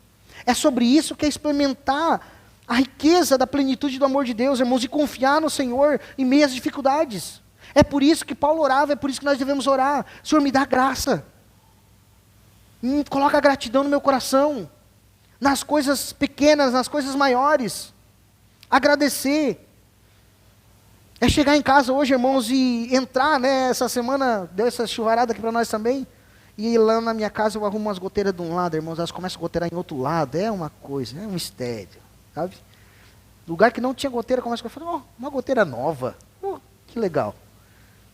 É sobre isso que é experimentar a riqueza da plenitude do amor de Deus, irmãos, e confiar no Senhor em meio às dificuldades. É por isso que Paulo orava, é por isso que nós devemos orar. Senhor, me dá graça. Coloca a gratidão no meu coração, nas coisas pequenas, nas coisas maiores, agradecer, é chegar em casa hoje, irmãos, e entrar, né, essa semana, deu essa chuvarada aqui para nós também, e lá na minha casa eu arrumo umas goteiras de um lado, irmãos, elas começam a goteirar em outro lado, é uma coisa, é um mistério, sabe, lugar que não tinha goteira, começa a falar, uma goteira nova, que legal,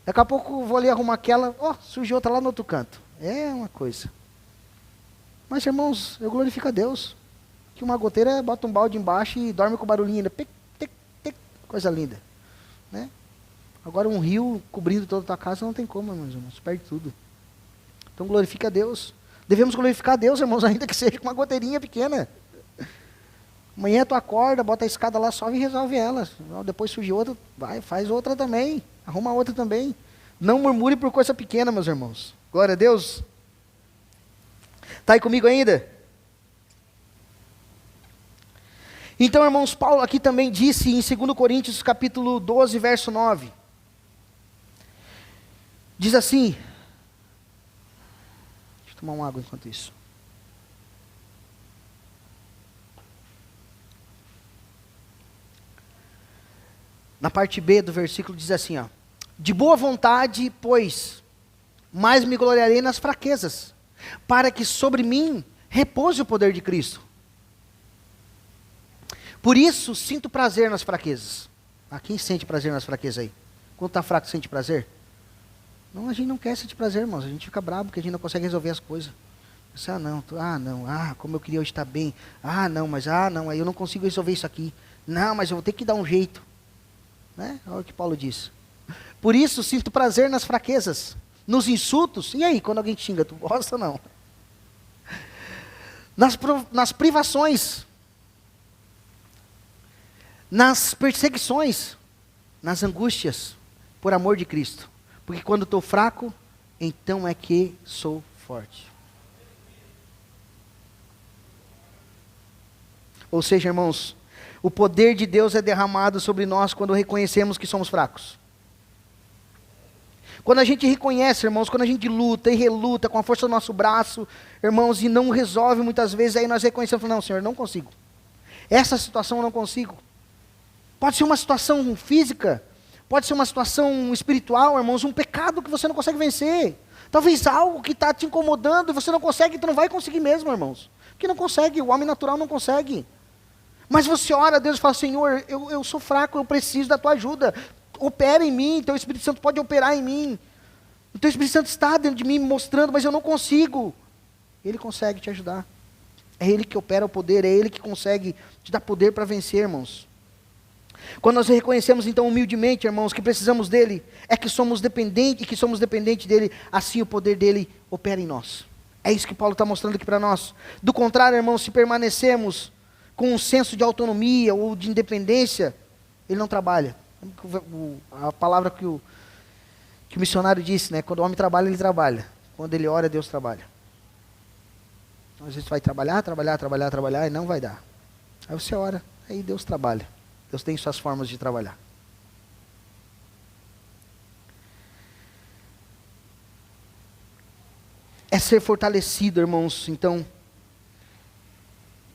daqui a pouco vou ali arrumar aquela, surgiu outra lá no outro canto, é uma coisa. Mas, irmãos, eu glorifico a Deus, que uma goteira bota um balde embaixo e dorme com barulhinho ainda, pic, tic, tic, coisa linda, né? Agora um rio cobrindo toda a tua casa não tem como, meus irmãos, perde tudo. Então glorifica a Deus, devemos glorificar a Deus, irmãos, ainda que seja com uma goteirinha pequena. Amanhã tu acorda, bota a escada lá, sobe e resolve ela, depois surge outra, vai, faz outra também, arruma outra também. Não murmure por coisa pequena, meus irmãos, glória a Deus. Está aí comigo ainda? Então, irmãos, Paulo aqui também disse em 2 Coríntios capítulo 12, verso 9. Diz assim, deixa eu tomar uma água enquanto isso. Na parte B do versículo diz assim, ó: de boa vontade, pois, mais me gloriarei nas fraquezas, para que sobre mim repouse o poder de Cristo. Por isso, sinto prazer nas fraquezas. Quem sente prazer nas fraquezas aí? Quando está fraco, sente prazer? Não, a gente não quer sentir prazer, irmãos. A gente fica bravo porque a gente não consegue resolver as coisas. Você, como eu queria hoje estar bem. Aí eu não consigo resolver isso aqui. Não, mas eu vou ter que dar um jeito. Né? Olha o que Paulo diz. Por isso, sinto prazer nas fraquezas, nos insultos. E aí, quando alguém te xinga, tu gosta ou não? Nas privações, nas perseguições, nas angústias, por amor de Cristo. Porque quando estou fraco, então é que sou forte. Ou seja, irmãos, o poder de Deus é derramado sobre nós quando reconhecemos que somos fracos. Quando a gente reconhece, irmãos, quando a gente luta e reluta com a força do nosso braço, irmãos, e não resolve muitas vezes, aí nós reconhecemos, não, Senhor, não consigo. Essa situação eu não consigo. Pode ser uma situação física, pode ser uma situação espiritual, irmãos, um pecado que você não consegue vencer. Talvez algo que está te incomodando e você não consegue, tu não vai conseguir mesmo, irmãos. Porque não consegue, o homem natural não consegue. Mas você ora a Deus e fala, Senhor, eu sou fraco, eu preciso da tua ajuda. Opera em mim, teu Espírito Santo pode operar em mim. O teu Espírito Santo está dentro de mim me mostrando, mas eu não consigo. Ele consegue te ajudar. É Ele que opera o poder, é Ele que consegue te dar poder para vencer, irmãos. Quando nós reconhecemos então humildemente, irmãos, que precisamos dEle, é que somos dependentes dEle, assim o poder dEle opera em nós. É isso que Paulo está mostrando aqui para nós. Do contrário, irmãos, se permanecemos com um senso de autonomia ou de independência, Ele não trabalha. A palavra que o missionário disse, né? Quando o homem trabalha, ele trabalha. Quando ele ora, Deus trabalha. Então, às vezes vai trabalhar e não vai dar. Aí você ora, aí Deus trabalha. Deus tem suas formas de trabalhar. É ser fortalecido, irmãos, então,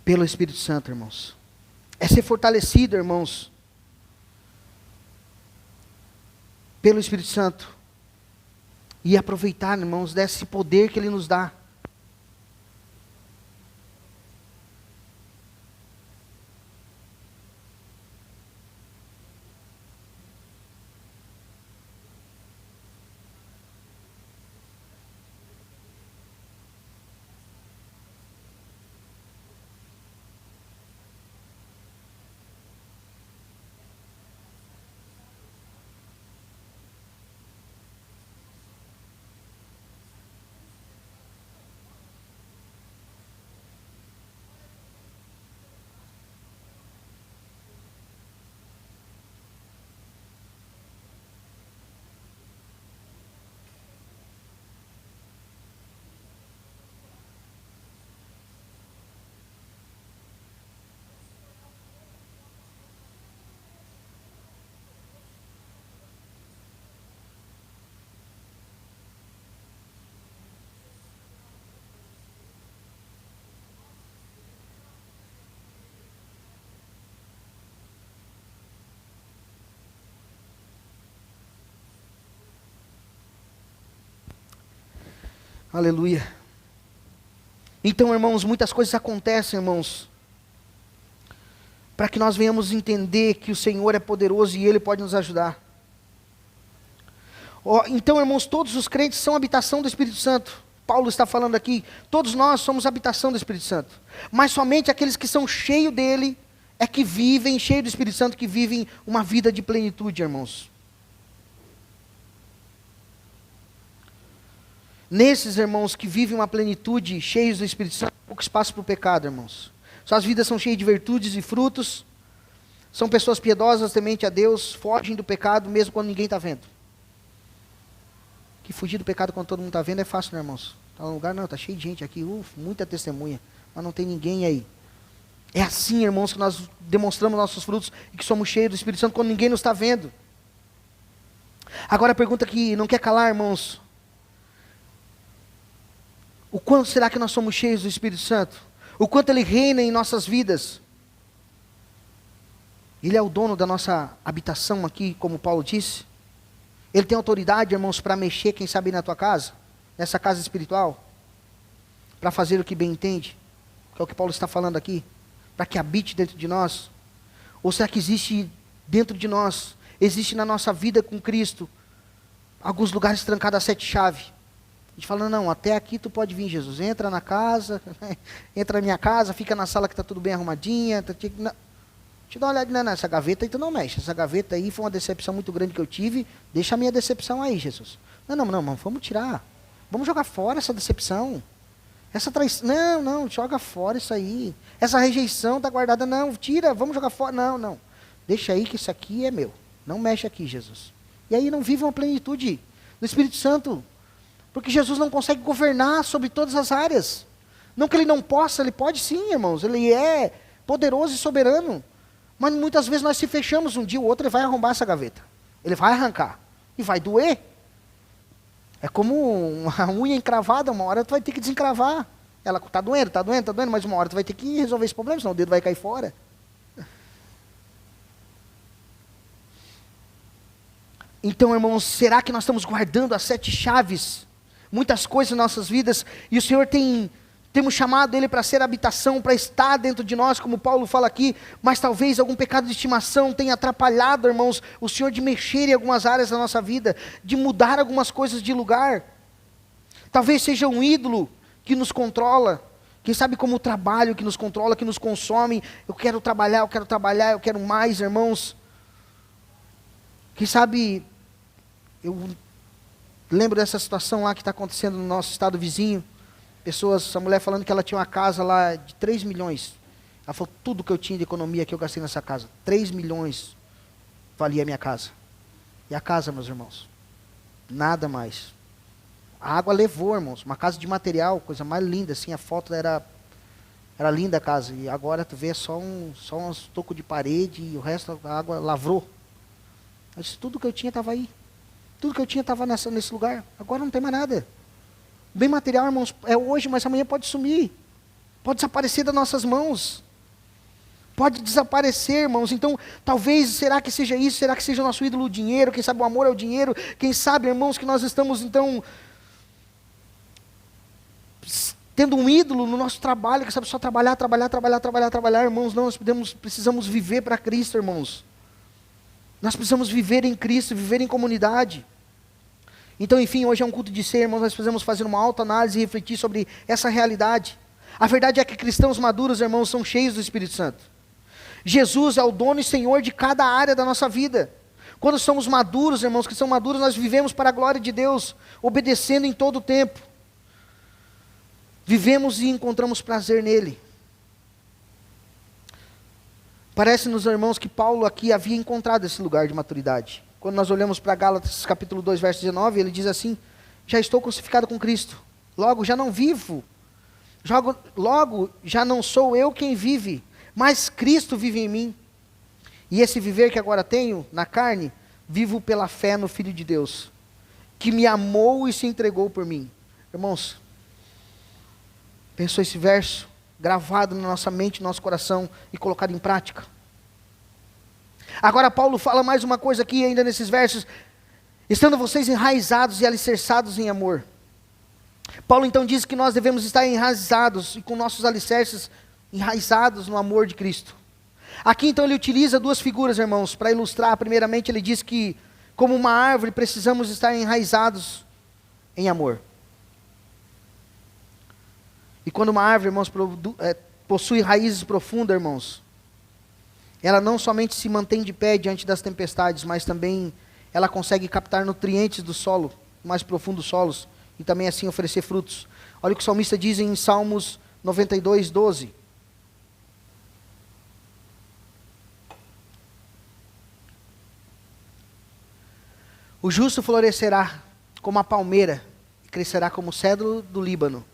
pelo Espírito Santo, irmãos. É ser fortalecido, irmãos, pelo Espírito Santo. E aproveitar, irmãos, desse poder que Ele nos dá. Aleluia. Então, irmãos, muitas coisas acontecem, irmãos, para que nós venhamos entender que o Senhor é poderoso e Ele pode nos ajudar. Então, irmãos, todos os crentes são habitação do Espírito Santo. Paulo está falando aqui, todos nós somos habitação do Espírito Santo. Mas somente aqueles que são cheios dele é que vivem, cheios do Espírito Santo, que vivem uma vida de plenitude, irmãos. Nesses, irmãos, que vivem uma plenitude, cheios do Espírito Santo, pouco espaço para o pecado, irmãos. Suas vidas são cheias de virtudes e frutos. São pessoas piedosas, temente a Deus, fogem do pecado mesmo quando ninguém está vendo. Que fugir do pecado quando todo mundo está vendo é fácil, né, irmãos? Está num lugar, não, está cheio de gente aqui, muita testemunha, mas não tem ninguém aí. É assim, irmãos, que nós demonstramos nossos frutos e que somos cheios do Espírito Santo quando ninguém nos está vendo. Agora a pergunta que não quer calar, irmãos. O quanto será que nós somos cheios do Espírito Santo? O quanto Ele reina em nossas vidas? Ele é o dono da nossa habitação aqui, como Paulo disse. Ele tem autoridade, irmãos, para mexer, quem sabe, na tua casa, nessa casa espiritual, para fazer o que bem entende, que é o que Paulo está falando aqui, para que habite dentro de nós. Ou será que existe dentro de nós, existe na nossa vida com Cristo, alguns lugares trancados a 7 chaves? A gente fala, não, até aqui tu pode vir, Jesus, entra na casa, entra na minha casa, fica na sala que está tudo bem arrumadinha, te dá uma olhada nessa gaveta aí, tu não mexe, essa gaveta aí foi uma decepção muito grande que eu tive, deixa a minha decepção aí, Jesus. Não, vamos tirar, vamos jogar fora essa decepção, essa traição, não, joga fora isso aí, essa rejeição está guardada, não, tira, vamos jogar fora, não, deixa aí que isso aqui é meu, não mexe aqui, Jesus. E aí não vive uma plenitude do Espírito Santo, porque Jesus não consegue governar sobre todas as áreas. Não que Ele não possa, Ele pode sim, irmãos. Ele é poderoso e soberano. Mas muitas vezes nós se fechamos, um dia ou outro Ele vai arrombar essa gaveta. Ele vai arrancar. E vai doer. É como uma unha encravada, uma hora tu vai ter que desencravar. Ela está doendo, mas uma hora tu vai ter que resolver esse problema, senão o dedo vai cair fora. Então, irmãos, será que nós estamos guardando as 7 chaves? Muitas coisas em nossas vidas, e o Senhor temos chamado Ele para ser habitação, para estar dentro de nós, como Paulo fala aqui, mas talvez algum pecado de estimação tenha atrapalhado, irmãos, o Senhor de mexer em algumas áreas da nossa vida, de mudar algumas coisas de lugar. Talvez seja um ídolo que nos controla, quem sabe como o trabalho que nos controla, que nos consome. Eu quero trabalhar, eu quero mais, irmãos. Quem sabe, eu lembro dessa situação lá que está acontecendo no nosso estado vizinho. Essa mulher falando que ela tinha uma casa lá de 3 milhões. Ela falou, tudo que eu tinha de economia que eu gastei nessa casa. 3 milhões valia a minha casa. E a casa, meus irmãos? Nada mais. A água levou, irmãos. Uma casa de material, coisa mais linda, assim. A foto era linda a casa. E agora tu vê só uns tocos de parede e o resto a água lavrou. Mas tudo que eu tinha estava aí. Tudo que eu tinha estava nesse lugar. Agora não tem mais nada. O bem material, irmãos, é hoje, mas amanhã pode sumir. Pode desaparecer das nossas mãos. Pode desaparecer, irmãos. Então, talvez, será que seja isso? Será que seja o nosso ídolo o dinheiro? Quem sabe o amor é o dinheiro? Quem sabe, irmãos, que nós estamos, então, tendo um ídolo no nosso trabalho, que sabe só trabalhar, irmãos. Não, nós precisamos viver para Cristo, irmãos. Nós precisamos viver em Cristo, viver em comunidade. Então, enfim, hoje é um culto de ser, irmãos, nós precisamos fazer uma autoanálise e refletir sobre essa realidade. A verdade é que cristãos maduros, irmãos, são cheios do Espírito Santo. Jesus é o dono e Senhor de cada área da nossa vida. Quando somos maduros, irmãos, que são maduros, nós vivemos para a glória de Deus, obedecendo em todo o tempo. Vivemos e encontramos prazer nele. Parece-nos, irmãos, que Paulo aqui havia encontrado esse lugar de maturidade. Quando nós olhamos para Gálatas capítulo 2, verso 19, ele diz assim, já estou crucificado com Cristo, logo já não vivo, logo já não sou eu quem vive, mas Cristo vive em mim. E esse viver que agora tenho na carne, vivo pela fé no Filho de Deus, que me amou e se entregou por mim. Irmãos, pensou esse verso gravado na nossa mente, no nosso coração e colocado em prática? Agora Paulo fala mais uma coisa aqui ainda nesses versos, estando vocês enraizados e alicerçados em amor. Paulo então diz que nós devemos estar enraizados e com nossos alicerces enraizados no amor de Cristo. Aqui então ele utiliza 2 figuras, irmãos, para ilustrar. Primeiramente ele diz que como uma árvore precisamos estar enraizados em amor. E quando uma árvore, irmãos, possui raízes profundas, irmãos, ela não somente se mantém de pé diante das tempestades, mas também ela consegue captar nutrientes do solo, mais profundos solos, e também assim oferecer frutos. Olha o que o salmista diz em Salmos 92, 12. O justo florescerá como a palmeira, e crescerá como o cedro do Líbano.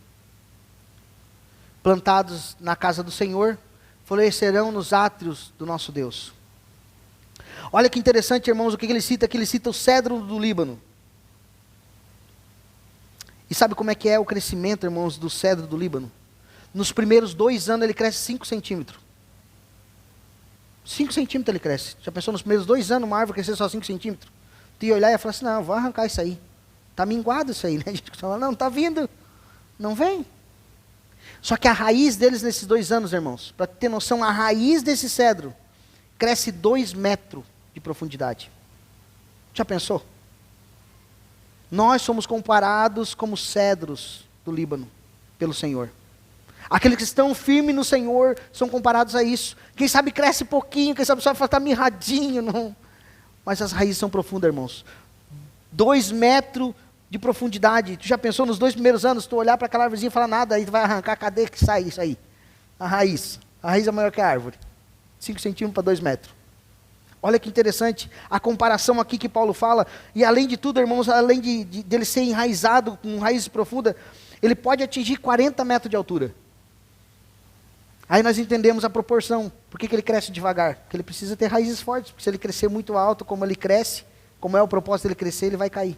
Plantados na casa do Senhor, florescerão nos átrios do nosso Deus. Olha que interessante, irmãos, o que ele cita aqui? Ele cita o cedro do Líbano. E sabe como é que é o crescimento, irmãos, do cedro do Líbano? Nos primeiros 2 anos ele cresce 5 centímetros. 5 centímetros ele cresce. Já pensou nos primeiros 2 anos uma árvore crescer só 5 centímetros? Tu ia olhar e ia falar assim, não, vou arrancar isso aí. Está minguado isso aí, né? A gente fala, não, está vindo. Não vem. Só que a raiz deles nesses 2 anos, irmãos, para ter noção, a raiz desse cedro cresce 2 metros de profundidade. Já pensou? Nós somos comparados como cedros do Líbano pelo Senhor. Aqueles que estão firmes no Senhor são comparados a isso. Quem sabe cresce pouquinho, quem sabe só está mirradinho, não. Mas as raízes são profundas, irmãos. 2 metros de profundidade. Tu já pensou nos 2 primeiros anos, tu olhar para aquela árvorezinha e falar nada, aí tu vai arrancar, cadê que sai isso aí? A raiz. A raiz é maior que a árvore. 5 centímetros para 2 metros. Olha que interessante a comparação aqui que Paulo fala. E além de tudo, irmãos, além dele ser enraizado com raízes profundas, ele pode atingir 40 metros de altura. Aí nós entendemos a proporção. Por que ele cresce devagar? Porque ele precisa ter raízes fortes. Porque se ele crescer muito alto, como ele cresce, como é o propósito dele crescer, ele vai cair.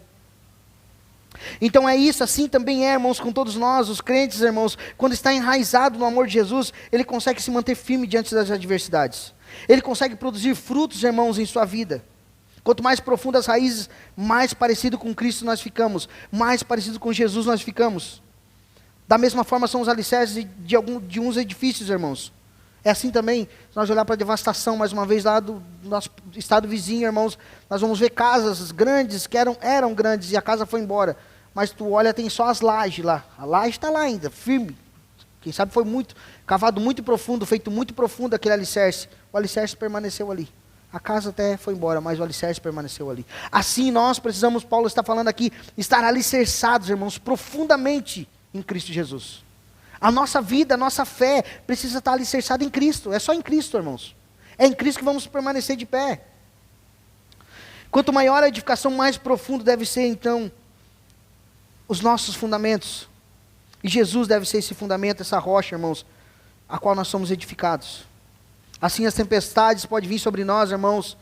Então é isso, assim também é, irmãos, com todos nós, os crentes, irmãos, quando está enraizado no amor de Jesus, ele consegue se manter firme diante das adversidades. Ele consegue produzir frutos, irmãos, em sua vida. Quanto mais profundas as raízes, mais parecido com Cristo nós ficamos, mais parecido com Jesus nós ficamos. Da mesma forma são os alicerces de uns edifícios, irmãos. É assim também, se nós olhar para a devastação, mais uma vez, lá do nosso estado vizinho, irmãos, nós vamos ver casas grandes, que eram grandes, e a casa foi embora. Mas tu olha, tem só as lajes lá. A laje está lá ainda, firme. Quem sabe foi cavado muito profundo, feito muito profundo aquele alicerce. O alicerce permaneceu ali. A casa até foi embora, mas o alicerce permaneceu ali. Assim nós precisamos, Paulo está falando aqui, estar alicerçados, irmãos, profundamente em Cristo Jesus. A nossa vida, a nossa fé precisa estar alicerçada em Cristo. É só em Cristo, irmãos. É em Cristo que vamos permanecer de pé. Quanto maior a edificação, mais profundo deve ser, então, os nossos fundamentos. E Jesus deve ser esse fundamento, essa rocha, irmãos, a qual nós somos edificados. Assim as tempestades podem vir sobre nós, irmãos,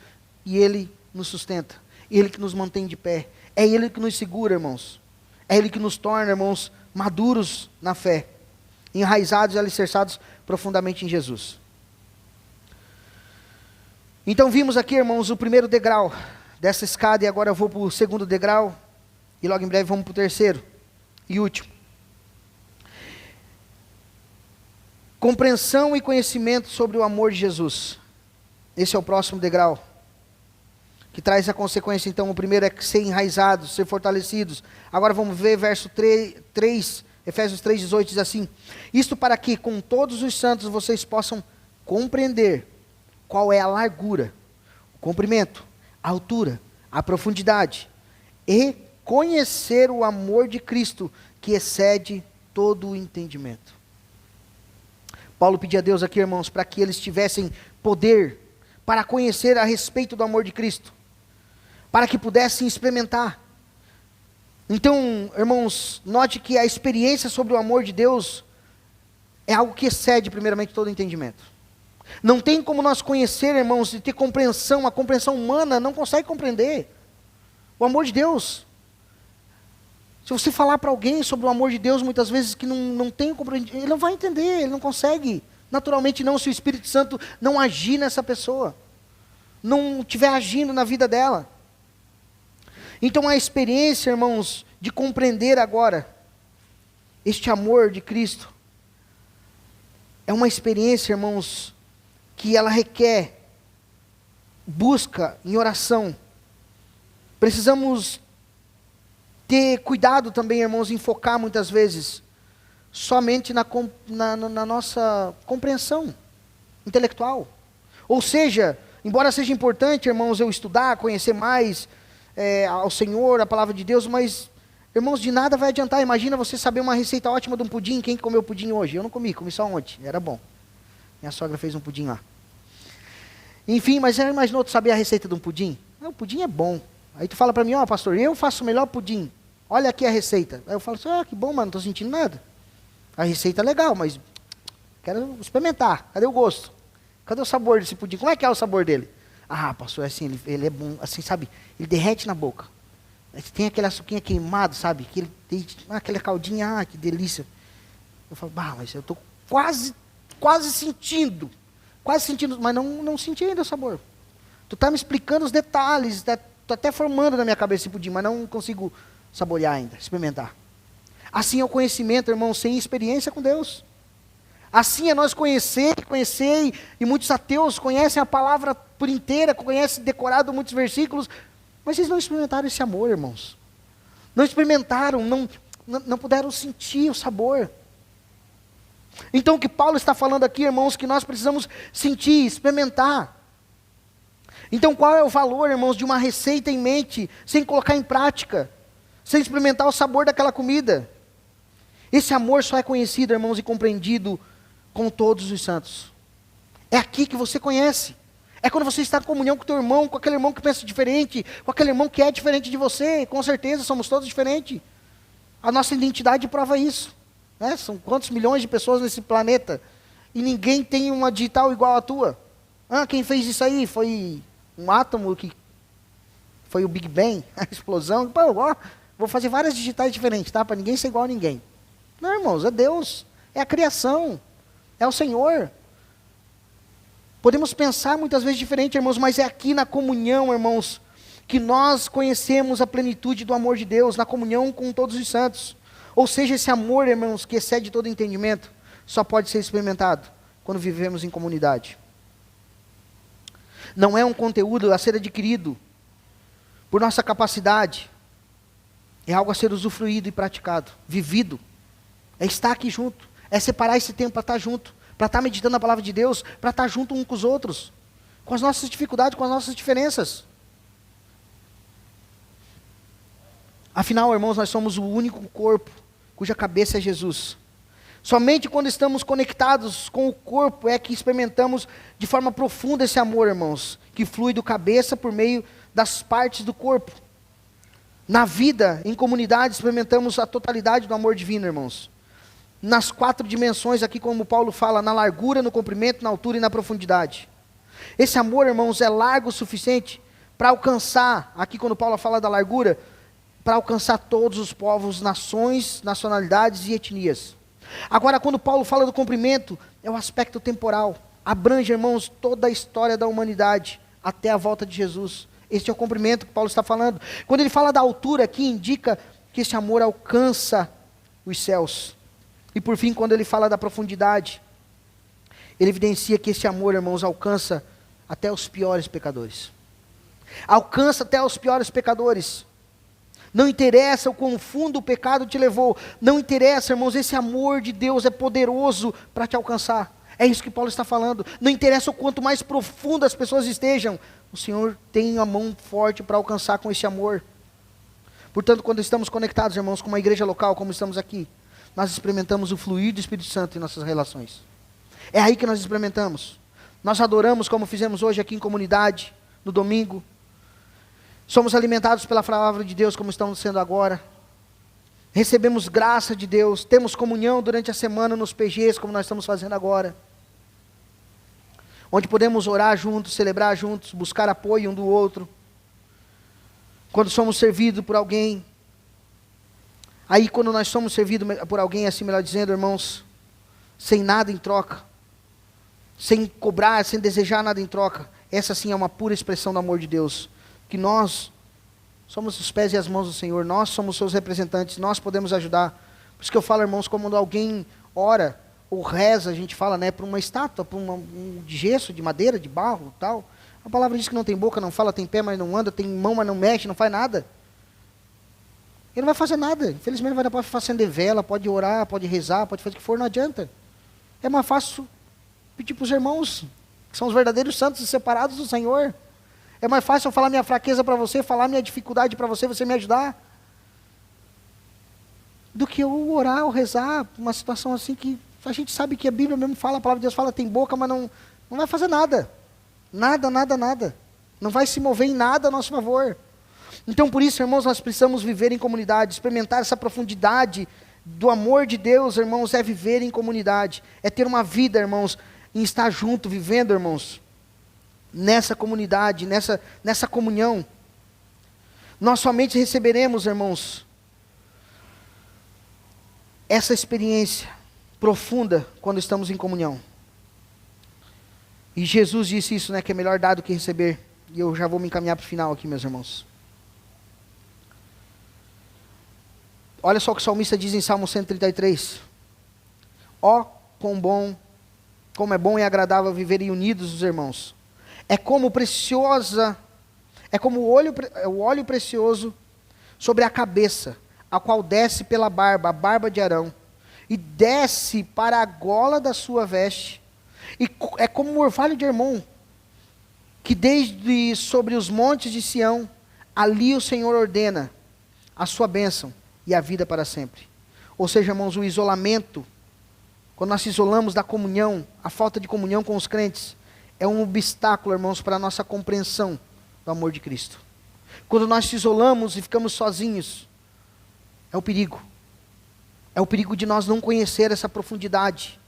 e Ele nos sustenta. Ele que nos mantém de pé. É Ele que nos segura, irmãos. É Ele que nos torna, irmãos, maduros na fé. Enraizados e alicerçados profundamente em Jesus. Então vimos aqui, irmãos, o primeiro degrau dessa escada, e agora eu vou para o segundo degrau, e logo em breve vamos para o terceiro e último. Compreensão e conhecimento sobre o amor de Jesus. Esse é o próximo degrau, que traz a consequência, então, o primeiro é ser enraizados, ser fortalecidos. Agora vamos ver verso 3, Efésios 3,18 diz assim: isto para que com todos os santos vocês possam compreender qual é a largura, o comprimento, a altura, a profundidade, e conhecer o amor de Cristo, que excede todo o entendimento. Paulo pedia a Deus aqui, irmãos, para que eles tivessem poder para conhecer a respeito do amor de Cristo, para que pudessem experimentar. Então, irmãos, note que a experiência sobre o amor de Deus é algo que excede primeiramente todo entendimento. Não tem como nós conhecer, irmãos, e ter compreensão, a compreensão humana não consegue compreender o amor de Deus. Se você falar para alguém sobre o amor de Deus, muitas vezes que não tem compreensão, ele não vai entender, ele não consegue. Naturalmente não, se o Espírito Santo não agir nessa pessoa, não estiver agindo na vida dela. Então a experiência, irmãos, de compreender agora este amor de Cristo, é uma experiência, irmãos, que ela requer busca em oração. Precisamos ter cuidado também, irmãos, em focar muitas vezes somente na nossa compreensão intelectual. Ou seja, embora seja importante, irmãos, eu estudar, conhecer mais ao Senhor, a palavra de Deus, mas, irmãos, de nada vai adiantar. Imagina você saber uma receita ótima de um pudim. Quem comeu pudim hoje? Eu não comi só ontem, era bom. Minha sogra fez um pudim lá. Enfim, mas já imaginou tu saber a receita de um pudim? O pudim é bom. Aí tu fala para mim, pastor, eu faço o melhor pudim. Olha aqui a receita. Aí eu falo assim, que bom, mas não estou sentindo nada. A receita é legal, mas quero experimentar. Cadê o gosto? Cadê o sabor desse pudim? Como é que é o sabor dele? Ah, pastor, assim, ele é bom, assim, sabe? Ele derrete na boca. Tem aquele açuquinha queimado, sabe? Aquela caldinha, que delícia. Eu falo, mas eu estou quase sentindo, mas não senti ainda o sabor. Tu está me explicando os detalhes, estou até formando na minha cabeça esse pudim, mas não consigo saborear ainda, experimentar. Assim é o conhecimento, irmão, sem experiência com Deus. Assim é nós conhecer, e muitos ateus conhecem a palavra por inteira, conhecem decorado muitos versículos, mas eles não experimentaram esse amor, irmãos. Não experimentaram, não puderam sentir o sabor. Então o que Paulo está falando aqui, irmãos, que nós precisamos sentir, experimentar. Então qual é o valor, irmãos, de uma receita em mente, sem colocar em prática, sem experimentar o sabor daquela comida? Esse amor só é conhecido, irmãos, e compreendido com todos os santos. É aqui que você conhece. É quando você está em comunhão com o teu irmão, com aquele irmão que pensa diferente, com aquele irmão que é diferente de você. Com certeza, somos todos diferentes. A nossa identidade prova isso. Né? São quantos milhões de pessoas nesse planeta, e ninguém tem uma digital igual à tua. Quem fez isso aí? Foi um átomo, que foi o Big Bang, a explosão. Vou fazer várias digitais diferentes, tá? Para ninguém ser igual a ninguém. Não, irmãos, é Deus, é a criação, é o Senhor. Podemos pensar muitas vezes diferente, irmãos, mas é aqui na comunhão, irmãos, que nós conhecemos a plenitude do amor de Deus, na comunhão com todos os santos. Ou seja, esse amor, irmãos, que excede todo entendimento, só pode ser experimentado quando vivemos em comunidade. Não é um conteúdo a ser adquirido por nossa capacidade, é algo a ser usufruído e praticado, vivido. É estar aqui junto, é separar esse tempo para estar junto, para estar meditando a palavra de Deus, para estar junto um com os outros, com as nossas dificuldades, com as nossas diferenças. Afinal, irmãos, nós somos o único corpo cuja cabeça é Jesus. Somente quando estamos conectados com o corpo é que experimentamos de forma profunda esse amor, irmãos, que flui do cabeça por meio das partes do corpo. Na vida, em comunidade, experimentamos a totalidade do amor divino, irmãos. Nas 4 dimensões aqui, como Paulo fala, na largura, no comprimento, na altura e na profundidade. Esse amor, irmãos, é largo o suficiente para alcançar, aqui quando Paulo fala da largura, para alcançar todos os povos, nações, nacionalidades e etnias. Agora, quando Paulo fala do comprimento, é o aspecto temporal. Abrange, irmãos, toda a história da humanidade, até a volta de Jesus. Este é o comprimento que Paulo está falando. Quando ele fala da altura aqui, indica que esse amor alcança os céus. E por fim, quando ele fala da profundidade, ele evidencia que esse amor, irmãos, alcança até os piores pecadores. Alcança até os piores pecadores. Não interessa o quão fundo o pecado te levou. Não interessa, irmãos, esse amor de Deus é poderoso para te alcançar. É isso que Paulo está falando. Não interessa o quanto mais profundo as pessoas estejam. O Senhor tem a mão forte para alcançar com esse amor. Portanto, quando estamos conectados, irmãos, com uma igreja local, como estamos aqui, nós experimentamos o fluir do Espírito Santo em nossas relações. É aí que nós experimentamos. Nós adoramos como fizemos hoje aqui em comunidade, no domingo. Somos alimentados pela palavra de Deus como estamos sendo agora. Recebemos graça de Deus, temos comunhão durante a semana nos PGs, como nós estamos fazendo agora. Onde podemos orar juntos, celebrar juntos, buscar apoio um do outro. Quando somos servidos por alguém. Aí quando nós somos servidos por alguém, assim melhor dizendo, irmãos, sem nada em troca, sem cobrar, sem desejar nada em troca, essa sim é uma pura expressão do amor de Deus, que nós somos os pés e as mãos do Senhor, nós somos seus representantes, nós podemos ajudar. Por isso que eu falo, irmãos, quando alguém ora ou reza, a gente fala, né, para uma estátua, para de gesso, de madeira, de barro, tal. A palavra diz que não tem boca, não fala, tem pé, mas não anda, tem mão, mas não mexe, não faz nada. Ele não vai fazer nada. Infelizmente vai dar para acender vela, pode orar, pode rezar, pode fazer o que for, não adianta. É mais fácil pedir para os irmãos, que são os verdadeiros santos e separados do Senhor. É mais fácil eu falar minha fraqueza para você, falar minha dificuldade para você, você me ajudar, do que eu orar ou rezar, uma situação assim que a gente sabe que a Bíblia mesmo fala, a palavra de Deus fala, tem boca, mas não vai fazer nada. Nada, nada, nada. Não vai se mover em nada a nosso favor. Então por isso, irmãos, nós precisamos viver em comunidade, experimentar essa profundidade do amor de Deus, irmãos, é viver em comunidade, é ter uma vida, irmãos, em estar junto, vivendo, irmãos, nessa comunidade, nessa comunhão. Nós somente receberemos, irmãos, essa experiência profunda quando estamos em comunhão. E Jesus disse isso, né, que é melhor dar do que receber. E eu já vou me encaminhar para o final aqui, meus irmãos. Olha só o que o salmista diz em Salmo 133. Ó, como é bom e agradável viverem unidos os irmãos. É como o óleo precioso sobre a cabeça, a qual desce pela barba, a barba de Arão, e desce para a gola da sua veste. E é como o orvalho de Hermon, que desde sobre os montes de Sião, ali o Senhor ordena a sua bênção e a vida para sempre. Ou seja, irmãos, o isolamento, quando nós se isolamos da comunhão, a falta de comunhão com os crentes, é um obstáculo, irmãos, para a nossa compreensão do amor de Cristo. Quando nós se isolamos e ficamos sozinhos, é o perigo. É o perigo de nós não conhecer essa profundidade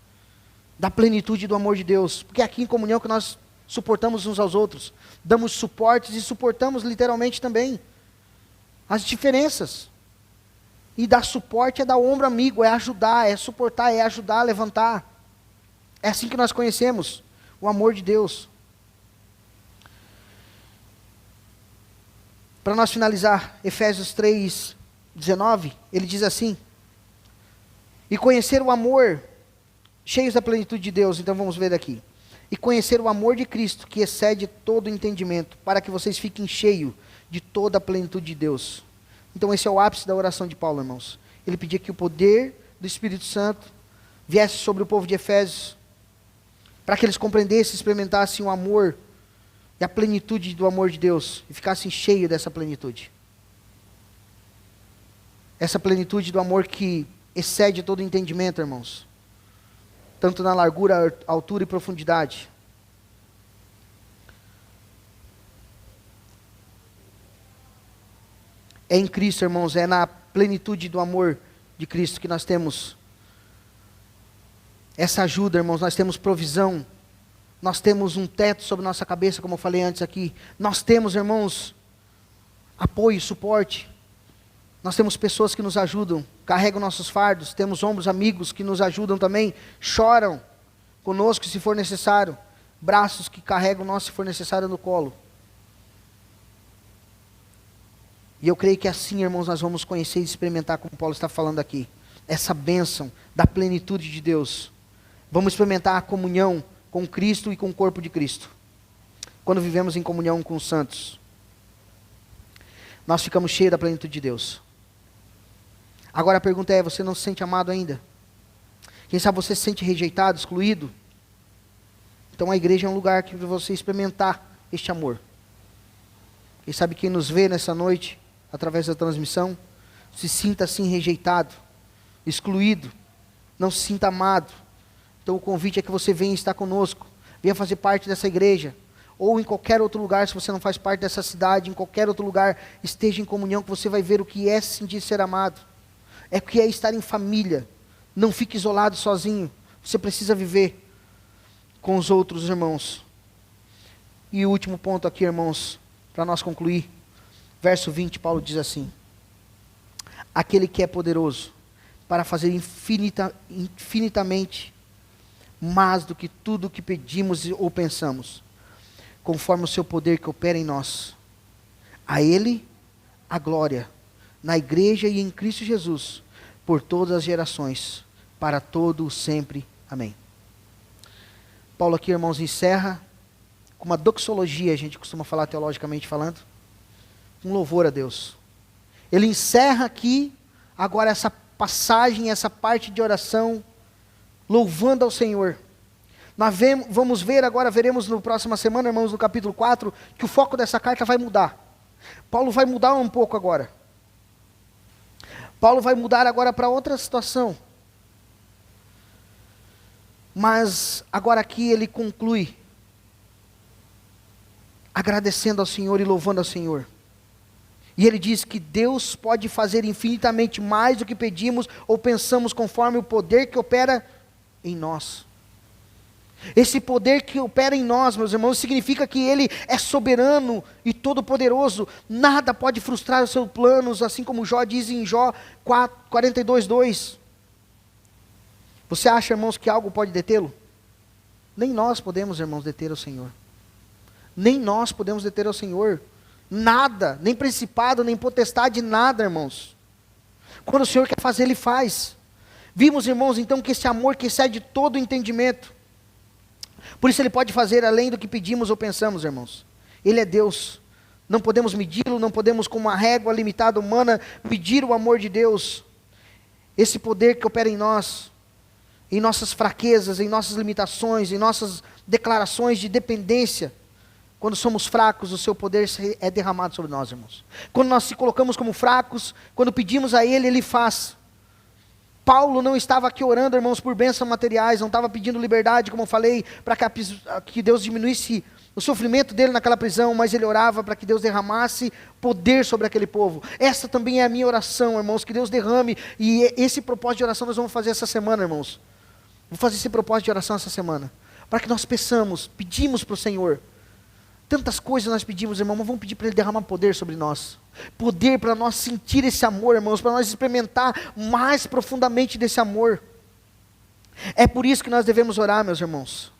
da plenitude do amor de Deus. Porque é aqui em comunhão que nós suportamos uns aos outros, damos suportes e suportamos literalmente também as diferenças. E dar suporte é dar ombro amigo, é ajudar, é suportar, é ajudar a levantar. É assim que nós conhecemos o amor de Deus. Para nós finalizar, Efésios 3:19, ele diz assim: e conhecer o amor, cheios da plenitude de Deus. Então vamos ver aqui. E conhecer o amor de Cristo, que excede todo o entendimento, para que vocês fiquem cheios de toda a plenitude de Deus. Então esse é o ápice da oração de Paulo, irmãos. Ele pedia que o poder do Espírito Santo viesse sobre o povo de Efésios, para que eles compreendessem, experimentassem o amor e a plenitude do amor de Deus, e ficassem cheios dessa plenitude. Essa plenitude do amor que excede todo o entendimento, irmãos. Tanto na largura, altura e profundidade. É em Cristo, irmãos, é na plenitude do amor de Cristo que nós temos essa ajuda, irmãos. Nós temos provisão, nós temos um teto sobre nossa cabeça, como eu falei antes aqui. Nós temos, irmãos, apoio, suporte. Nós temos pessoas que nos ajudam, carregam nossos fardos, temos ombros amigos que nos ajudam também, choram conosco se for necessário, braços que carregam nós se for necessário no colo. E eu creio que assim, irmãos, nós vamos conhecer e experimentar, como Paulo está falando aqui, essa bênção da plenitude de Deus. Vamos experimentar a comunhão com Cristo e com o corpo de Cristo. Quando vivemos em comunhão com os santos, nós ficamos cheios da plenitude de Deus. Agora a pergunta é, você não se sente amado ainda? Quem sabe você se sente rejeitado, excluído? Então a igreja é um lugar que você experimentar este amor. Quem sabe quem nos vê nessa noite, através da transmissão, se sinta assim rejeitado, excluído, não se sinta amado. Então o convite é que você venha estar conosco, venha fazer parte dessa igreja, ou em qualquer outro lugar, se você não faz parte dessa cidade, em qualquer outro lugar, esteja em comunhão, que você vai ver o que é sentir ser amado. É o que é estar em família. Não fique isolado sozinho. Você precisa viver com os outros irmãos. E o último ponto aqui, irmãos, para nós concluir. Verso 20, Paulo diz assim: aquele que é poderoso para fazer infinitamente mais do que tudo o que pedimos ou pensamos, conforme o seu poder que opera em nós. A Ele a glória, na igreja e em Cristo Jesus, por todas as gerações, para todo o sempre. Amém. Paulo aqui, irmãos, encerra com uma doxologia, a gente costuma falar teologicamente falando, um louvor a Deus. Ele encerra aqui, agora essa passagem, essa parte de oração, louvando ao Senhor. Nós vamos ver agora, veremos na próxima semana, irmãos, no capítulo 4, que o foco dessa carta vai mudar. Paulo vai mudar um pouco agora. Paulo vai mudar agora para outra situação. Mas agora aqui ele conclui agradecendo ao Senhor e louvando ao Senhor. E ele diz que Deus pode fazer infinitamente mais do que pedimos ou pensamos, conforme o poder que opera em nós. Esse poder que opera em nós, meus irmãos, significa que Ele é soberano e todo-poderoso. Nada pode frustrar os seus planos, assim como Jó diz em Jó 42:2. Você acha, irmãos, que algo pode detê-lo? Nem nós podemos, irmãos, deter o Senhor. Nem nós podemos deter o Senhor. Nada, nem principado, nem potestade, nada, irmãos. Quando o Senhor quer fazer, Ele faz. Vimos, irmãos, então, que esse amor que excede todo o entendimento. Por isso Ele pode fazer além do que pedimos ou pensamos, irmãos. Ele é Deus. Não podemos medi-lo, não podemos com uma régua limitada humana medir o amor de Deus. Esse poder que opera em nós, em nossas fraquezas, em nossas limitações, em nossas declarações de dependência. Quando somos fracos, o seu poder é derramado sobre nós, irmãos. Quando nós se colocamos como fracos, quando pedimos a Ele, Ele faz. Paulo não estava aqui orando, irmãos, por bênçãos materiais, não estava pedindo liberdade, como eu falei, para que Deus diminuísse o sofrimento dele naquela prisão, mas ele orava para que Deus derramasse poder sobre aquele povo. Essa também é a minha oração, irmãos, que Deus derrame, e esse propósito de oração nós vamos fazer essa semana, irmãos. Vou fazer esse propósito de oração essa semana, para que nós pedimos para o Senhor. Tantas coisas nós pedimos, irmão, mas vamos pedir para Ele derramar poder sobre nós. Poder para nós sentir esse amor, irmãos, para nós experimentar mais profundamente desse amor. É por isso que nós devemos orar, meus irmãos.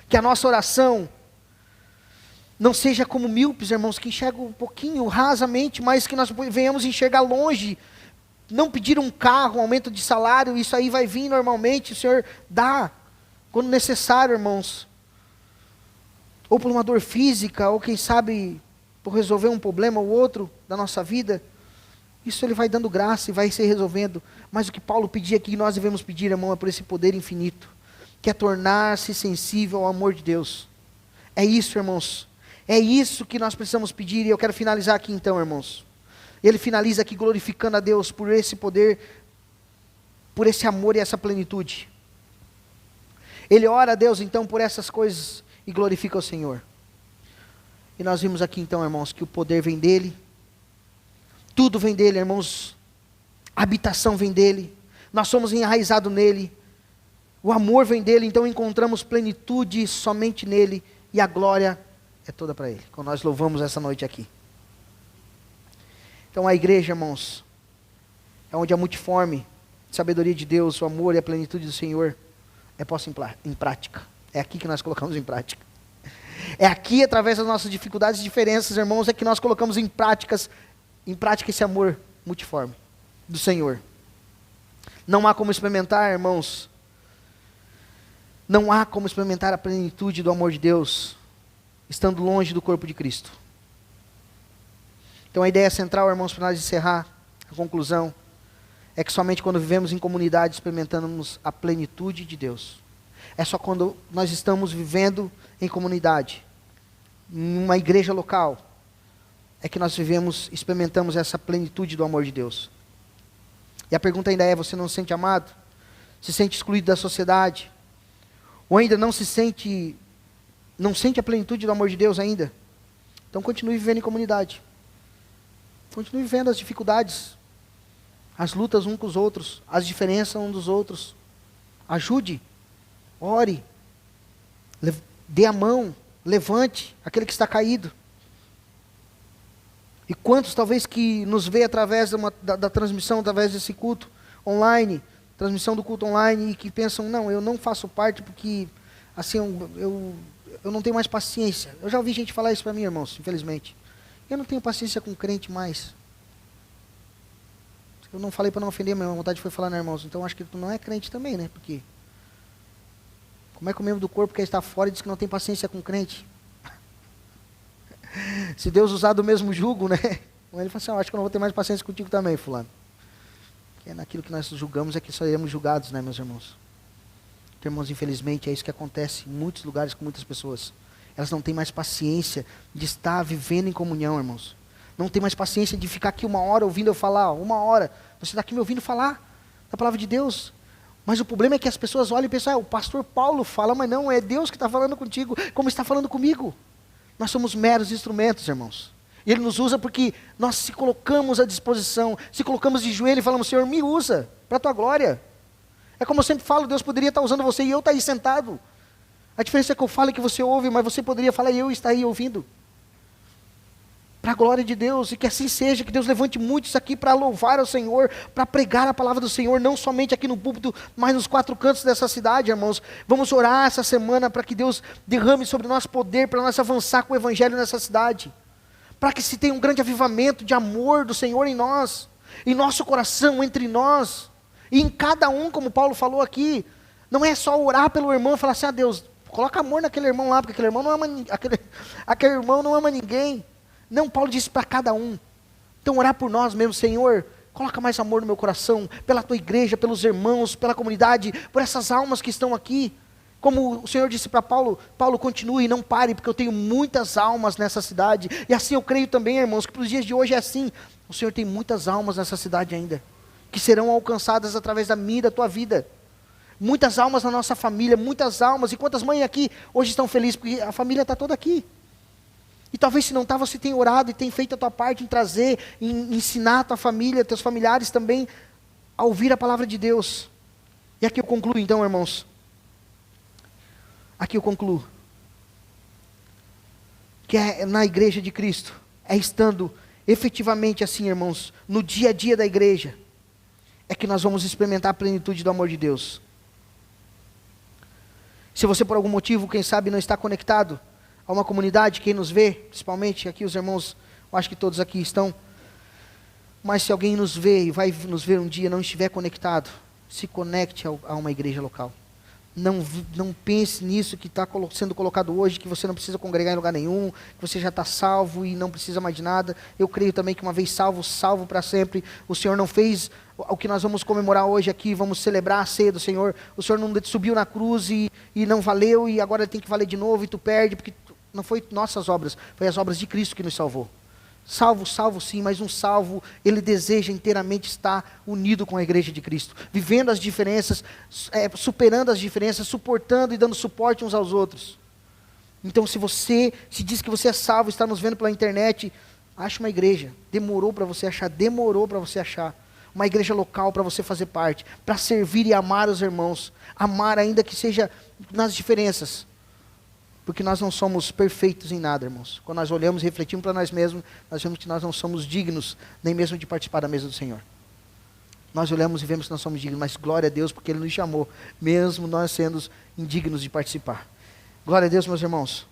Que a nossa oração não seja como míopes, irmãos, que enxergam um pouquinho, rasamente, mas que nós venhamos enxergar longe. Não pedir um carro, um aumento de salário, isso aí vai vir normalmente, o Senhor dá, quando necessário, irmãos. Ou por uma dor física, ou quem sabe, por resolver um problema ou outro da nossa vida. Isso Ele vai dando graça e vai se resolvendo. Mas o que Paulo pedia aqui, nós devemos pedir, irmão, é por esse poder infinito, que é tornar-se sensível ao amor de Deus. É isso, irmãos. É isso que nós precisamos pedir, e eu quero finalizar aqui então, irmãos. Ele finaliza aqui glorificando a Deus por esse poder, por esse amor e essa plenitude. Ele ora a Deus então por essas coisas e glorifica o Senhor. E nós vimos aqui então, irmãos, que o poder vem dEle, tudo vem dEle, irmãos, a habitação vem dEle, nós somos enraizados nele, o amor vem dEle, então encontramos plenitude somente nele, e a glória é toda para Ele, como nós louvamos essa noite aqui. Então a igreja, irmãos, é onde a multiforme sabedoria de Deus, o amor e a plenitude do Senhor é posta em prática. É aqui que nós colocamos em prática. É aqui, através das nossas dificuldades e diferenças, irmãos, é que nós colocamos em prática esse amor multiforme do Senhor. Não há como experimentar, irmãos, não há como experimentar a plenitude do amor de Deus, estando longe do corpo de Cristo. Então a ideia central, irmãos, para nós encerrar, a conclusão, é que somente quando vivemos em comunidade experimentamos a plenitude de Deus. É só quando nós estamos vivendo em comunidade, em uma igreja local, é que nós experimentamos essa plenitude do amor de Deus. E a pergunta ainda é, você não se sente amado? Se sente excluído da sociedade? Ou ainda não sente a plenitude do amor de Deus ainda? Então continue vivendo em comunidade. Continue vivendo as dificuldades, as lutas uns com os outros, as diferenças uns dos outros. Ajude. Ore, dê a mão, levante aquele que está caído. E quantos talvez que nos vê através da transmissão, através desse culto online, transmissão do culto online, e que pensam, não, eu não faço parte porque assim, eu não tenho mais paciência. Eu já ouvi gente falar isso para mim, irmãos, infelizmente. Eu não tenho paciência com crente mais. Eu não falei para não ofender, mas a vontade foi falar, né, irmãos? Então acho que tu não é crente também, né? Porque como é que o membro do corpo quer estar fora e diz que não tem paciência com o crente? Se Deus usar do mesmo jugo, né? Ele fala assim, acho que eu não vou ter mais paciência contigo também, fulano. Que é naquilo que nós julgamos é que seremos julgados, né, meus irmãos? Então, irmãos, infelizmente é isso que acontece em muitos lugares com muitas pessoas. Elas não têm mais paciência de estar vivendo em comunhão, irmãos. Não tem mais paciência de ficar aqui 1 hora ouvindo eu falar, 1 hora. Você está aqui me ouvindo falar da palavra de Deus. Mas o problema é que as pessoas olham e pensam, o pastor Paulo fala, mas não, é Deus que está falando contigo, como está falando comigo. Nós somos meros instrumentos, irmãos. E Ele nos usa porque nós se colocamos à disposição, se colocamos de joelho e falamos, Senhor, me usa, para a Tua glória. É como eu sempre falo, Deus poderia estar usando você e eu estar aí sentado. A diferença é que eu falo e que você ouve, mas você poderia falar e eu estar aí ouvindo. Para a glória de Deus, e que assim seja, que Deus levante muitos aqui para louvar ao Senhor, para pregar a palavra do Senhor, não somente aqui no púlpito, mas nos 4 cantos dessa cidade, irmãos. Vamos orar essa semana para que Deus derrame sobre nós poder, para nós avançar com o Evangelho nessa cidade, para que se tenha um grande avivamento de amor do Senhor em nós, em nosso coração, entre nós, e em cada um, como Paulo falou aqui. Não é só orar pelo irmão e falar assim, Deus, coloca amor naquele irmão lá, porque aquele irmão não ama, aquele irmão não ama ninguém. Não, Paulo disse para cada um. Então orar por nós mesmo, Senhor, coloca mais amor no meu coração, pela tua igreja, pelos irmãos, pela comunidade, por essas almas que estão aqui. Como o Senhor disse para Paulo, Paulo, continue, não pare, porque eu tenho muitas almas nessa cidade. E assim eu creio também, irmãos, que para os dias de hoje é assim. O Senhor tem muitas almas nessa cidade ainda, que serão alcançadas através da minha e da tua vida. Muitas almas na nossa família, muitas almas. E quantas mães aqui hoje estão felizes, porque a família está toda aqui. E talvez se não está, você tem orado e tem feito a tua parte em trazer, em ensinar a tua família, teus familiares também, a ouvir a palavra de Deus. E aqui eu concluo então, irmãos. Aqui eu concluo. Que é na igreja de Cristo, é estando efetivamente assim, irmãos, no dia a dia da igreja, é que nós vamos experimentar a plenitude do amor de Deus. Se você por algum motivo, quem sabe, não está conectado a uma comunidade, quem nos vê, principalmente aqui os irmãos, eu acho que todos aqui estão, mas se alguém nos vê e vai nos ver um dia, não estiver conectado, se conecte a uma igreja local. Não pense nisso que está sendo colocado hoje, que você não precisa congregar em lugar nenhum, que você já está salvo e não precisa mais de nada. Eu creio também que uma vez salvo, salvo para sempre. O Senhor não fez o que nós vamos comemorar hoje aqui, vamos celebrar a ceia do Senhor. O Senhor não subiu na cruz e não valeu, e agora tem que valer de novo e tu perde, porque não foi nossas obras, foi as obras de Cristo que nos salvou. Salvo sim, mas um salvo, ele deseja inteiramente estar unido com a igreja de Cristo, vivendo as diferenças, superando as diferenças, suportando e dando suporte uns aos outros. Então se você se diz que você é salvo, está nos vendo pela internet, ache uma igreja. Demorou para você achar uma igreja local para você fazer parte, para servir e amar os irmãos, amar ainda que seja nas diferenças. Porque nós não somos perfeitos em nada, irmãos. Quando nós olhamos e refletimos para nós mesmos, nós vemos que nós não somos dignos nem mesmo de participar da mesa do Senhor. Nós olhamos e vemos que nós somos dignos, mas glória a Deus porque Ele nos chamou, mesmo nós sendo indignos de participar. Glória a Deus, meus irmãos.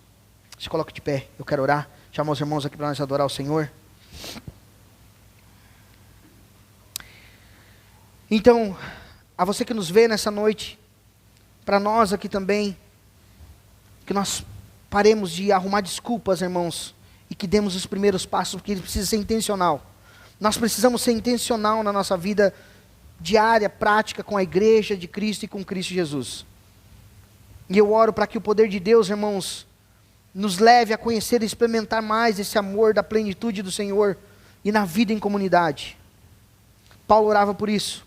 Se coloque de pé, eu quero orar, chamar os irmãos aqui para nós adorar o Senhor. Então, a você que nos vê nessa noite, para nós aqui também, que nós paremos de arrumar desculpas, irmãos, e que demos os primeiros passos, porque ele precisa ser intencional. Nós precisamos ser intencional na nossa vida diária, prática, com a igreja de Cristo e com Cristo Jesus. E eu oro para que o poder de Deus, irmãos, nos leve a conhecer e experimentar mais esse amor da plenitude do Senhor e na vida em comunidade. Paulo orava por isso.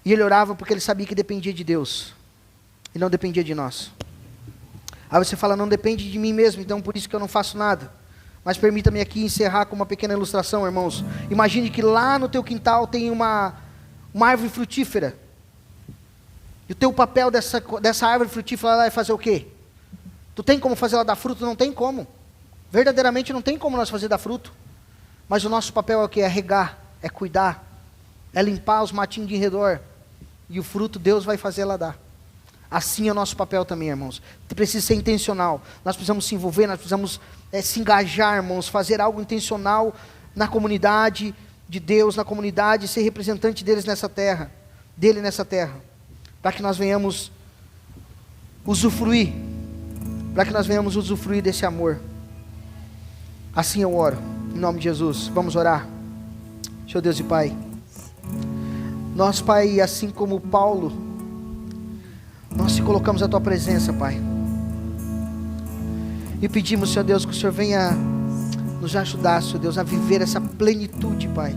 E ele orava porque ele sabia que dependia de Deus e não dependia de nós. Aí você fala, não depende de mim mesmo, então por isso que eu não faço nada. Mas permita-me aqui encerrar com uma pequena ilustração, irmãos. Imagine que lá no teu quintal tem uma árvore frutífera. E o teu papel dessa árvore frutífera ela vai fazer o quê? Tu tem como fazer ela dar fruto? Não tem como. Verdadeiramente não tem como nós fazer dar fruto. Mas o nosso papel é o quê? É regar, é cuidar, é limpar os matinhos de redor. E o fruto Deus vai fazer ela dar. Assim é o nosso papel também, irmãos. Precisa ser intencional. Nós precisamos se envolver, nós precisamos se engajar, irmãos, fazer algo intencional na comunidade de Deus, na comunidade, ser representante dele nessa terra, para que nós venhamos usufruir, desse amor. Assim eu oro, em nome de Jesus. Vamos orar. Senhor Deus e Pai, nós, Pai, assim como Paulo, nós te colocamos à tua presença, Pai, e pedimos, Senhor Deus, que o Senhor venha nos ajudar, Senhor Deus, a viver essa plenitude, Pai,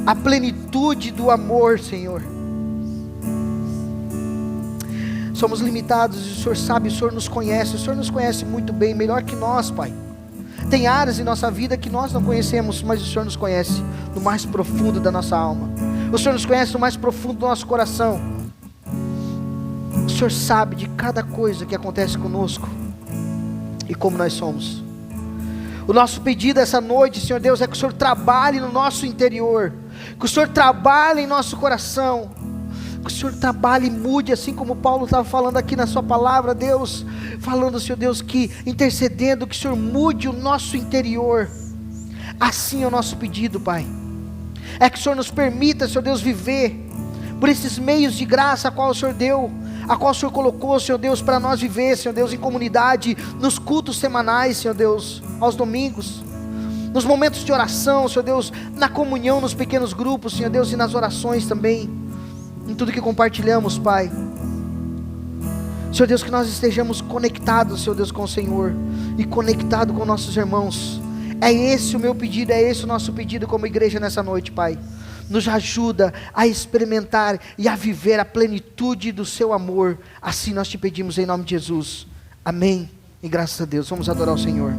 a plenitude do amor, Senhor. Somos limitados e o Senhor sabe, o Senhor nos conhece muito bem, melhor que nós, Pai. Tem áreas em nossa vida que nós não conhecemos, mas o Senhor nos conhece no mais profundo da nossa alma. O Senhor nos conhece no mais profundo do nosso coração. O Senhor sabe de cada coisa que acontece conosco e como nós somos. O nosso pedido essa noite, Senhor Deus, é que o Senhor trabalhe no nosso interior, que o Senhor trabalhe em nosso coração, que o Senhor trabalhe e mude, assim como Paulo estava falando aqui na sua palavra, Deus, falando, Senhor Deus, que intercedendo, que o Senhor mude o nosso interior. Assim é o nosso pedido, Pai, é que o Senhor nos permita, Senhor Deus, viver por esses meios de graça a qual o Senhor deu, a qual o Senhor colocou, Senhor Deus, para nós viver, Senhor Deus, em comunidade, nos cultos semanais, Senhor Deus, aos domingos, nos momentos de oração, Senhor Deus, na comunhão, nos pequenos grupos, Senhor Deus, e nas orações também, em tudo que compartilhamos, Pai. Senhor Deus, que nós estejamos conectados, Senhor Deus, com o Senhor, e conectados com nossos irmãos. É esse o meu pedido, é esse o nosso pedido como igreja nessa noite, Pai. Nos ajuda a experimentar e a viver a plenitude do seu amor. Assim nós te pedimos em nome de Jesus. Amém. E graças a Deus, vamos adorar o Senhor.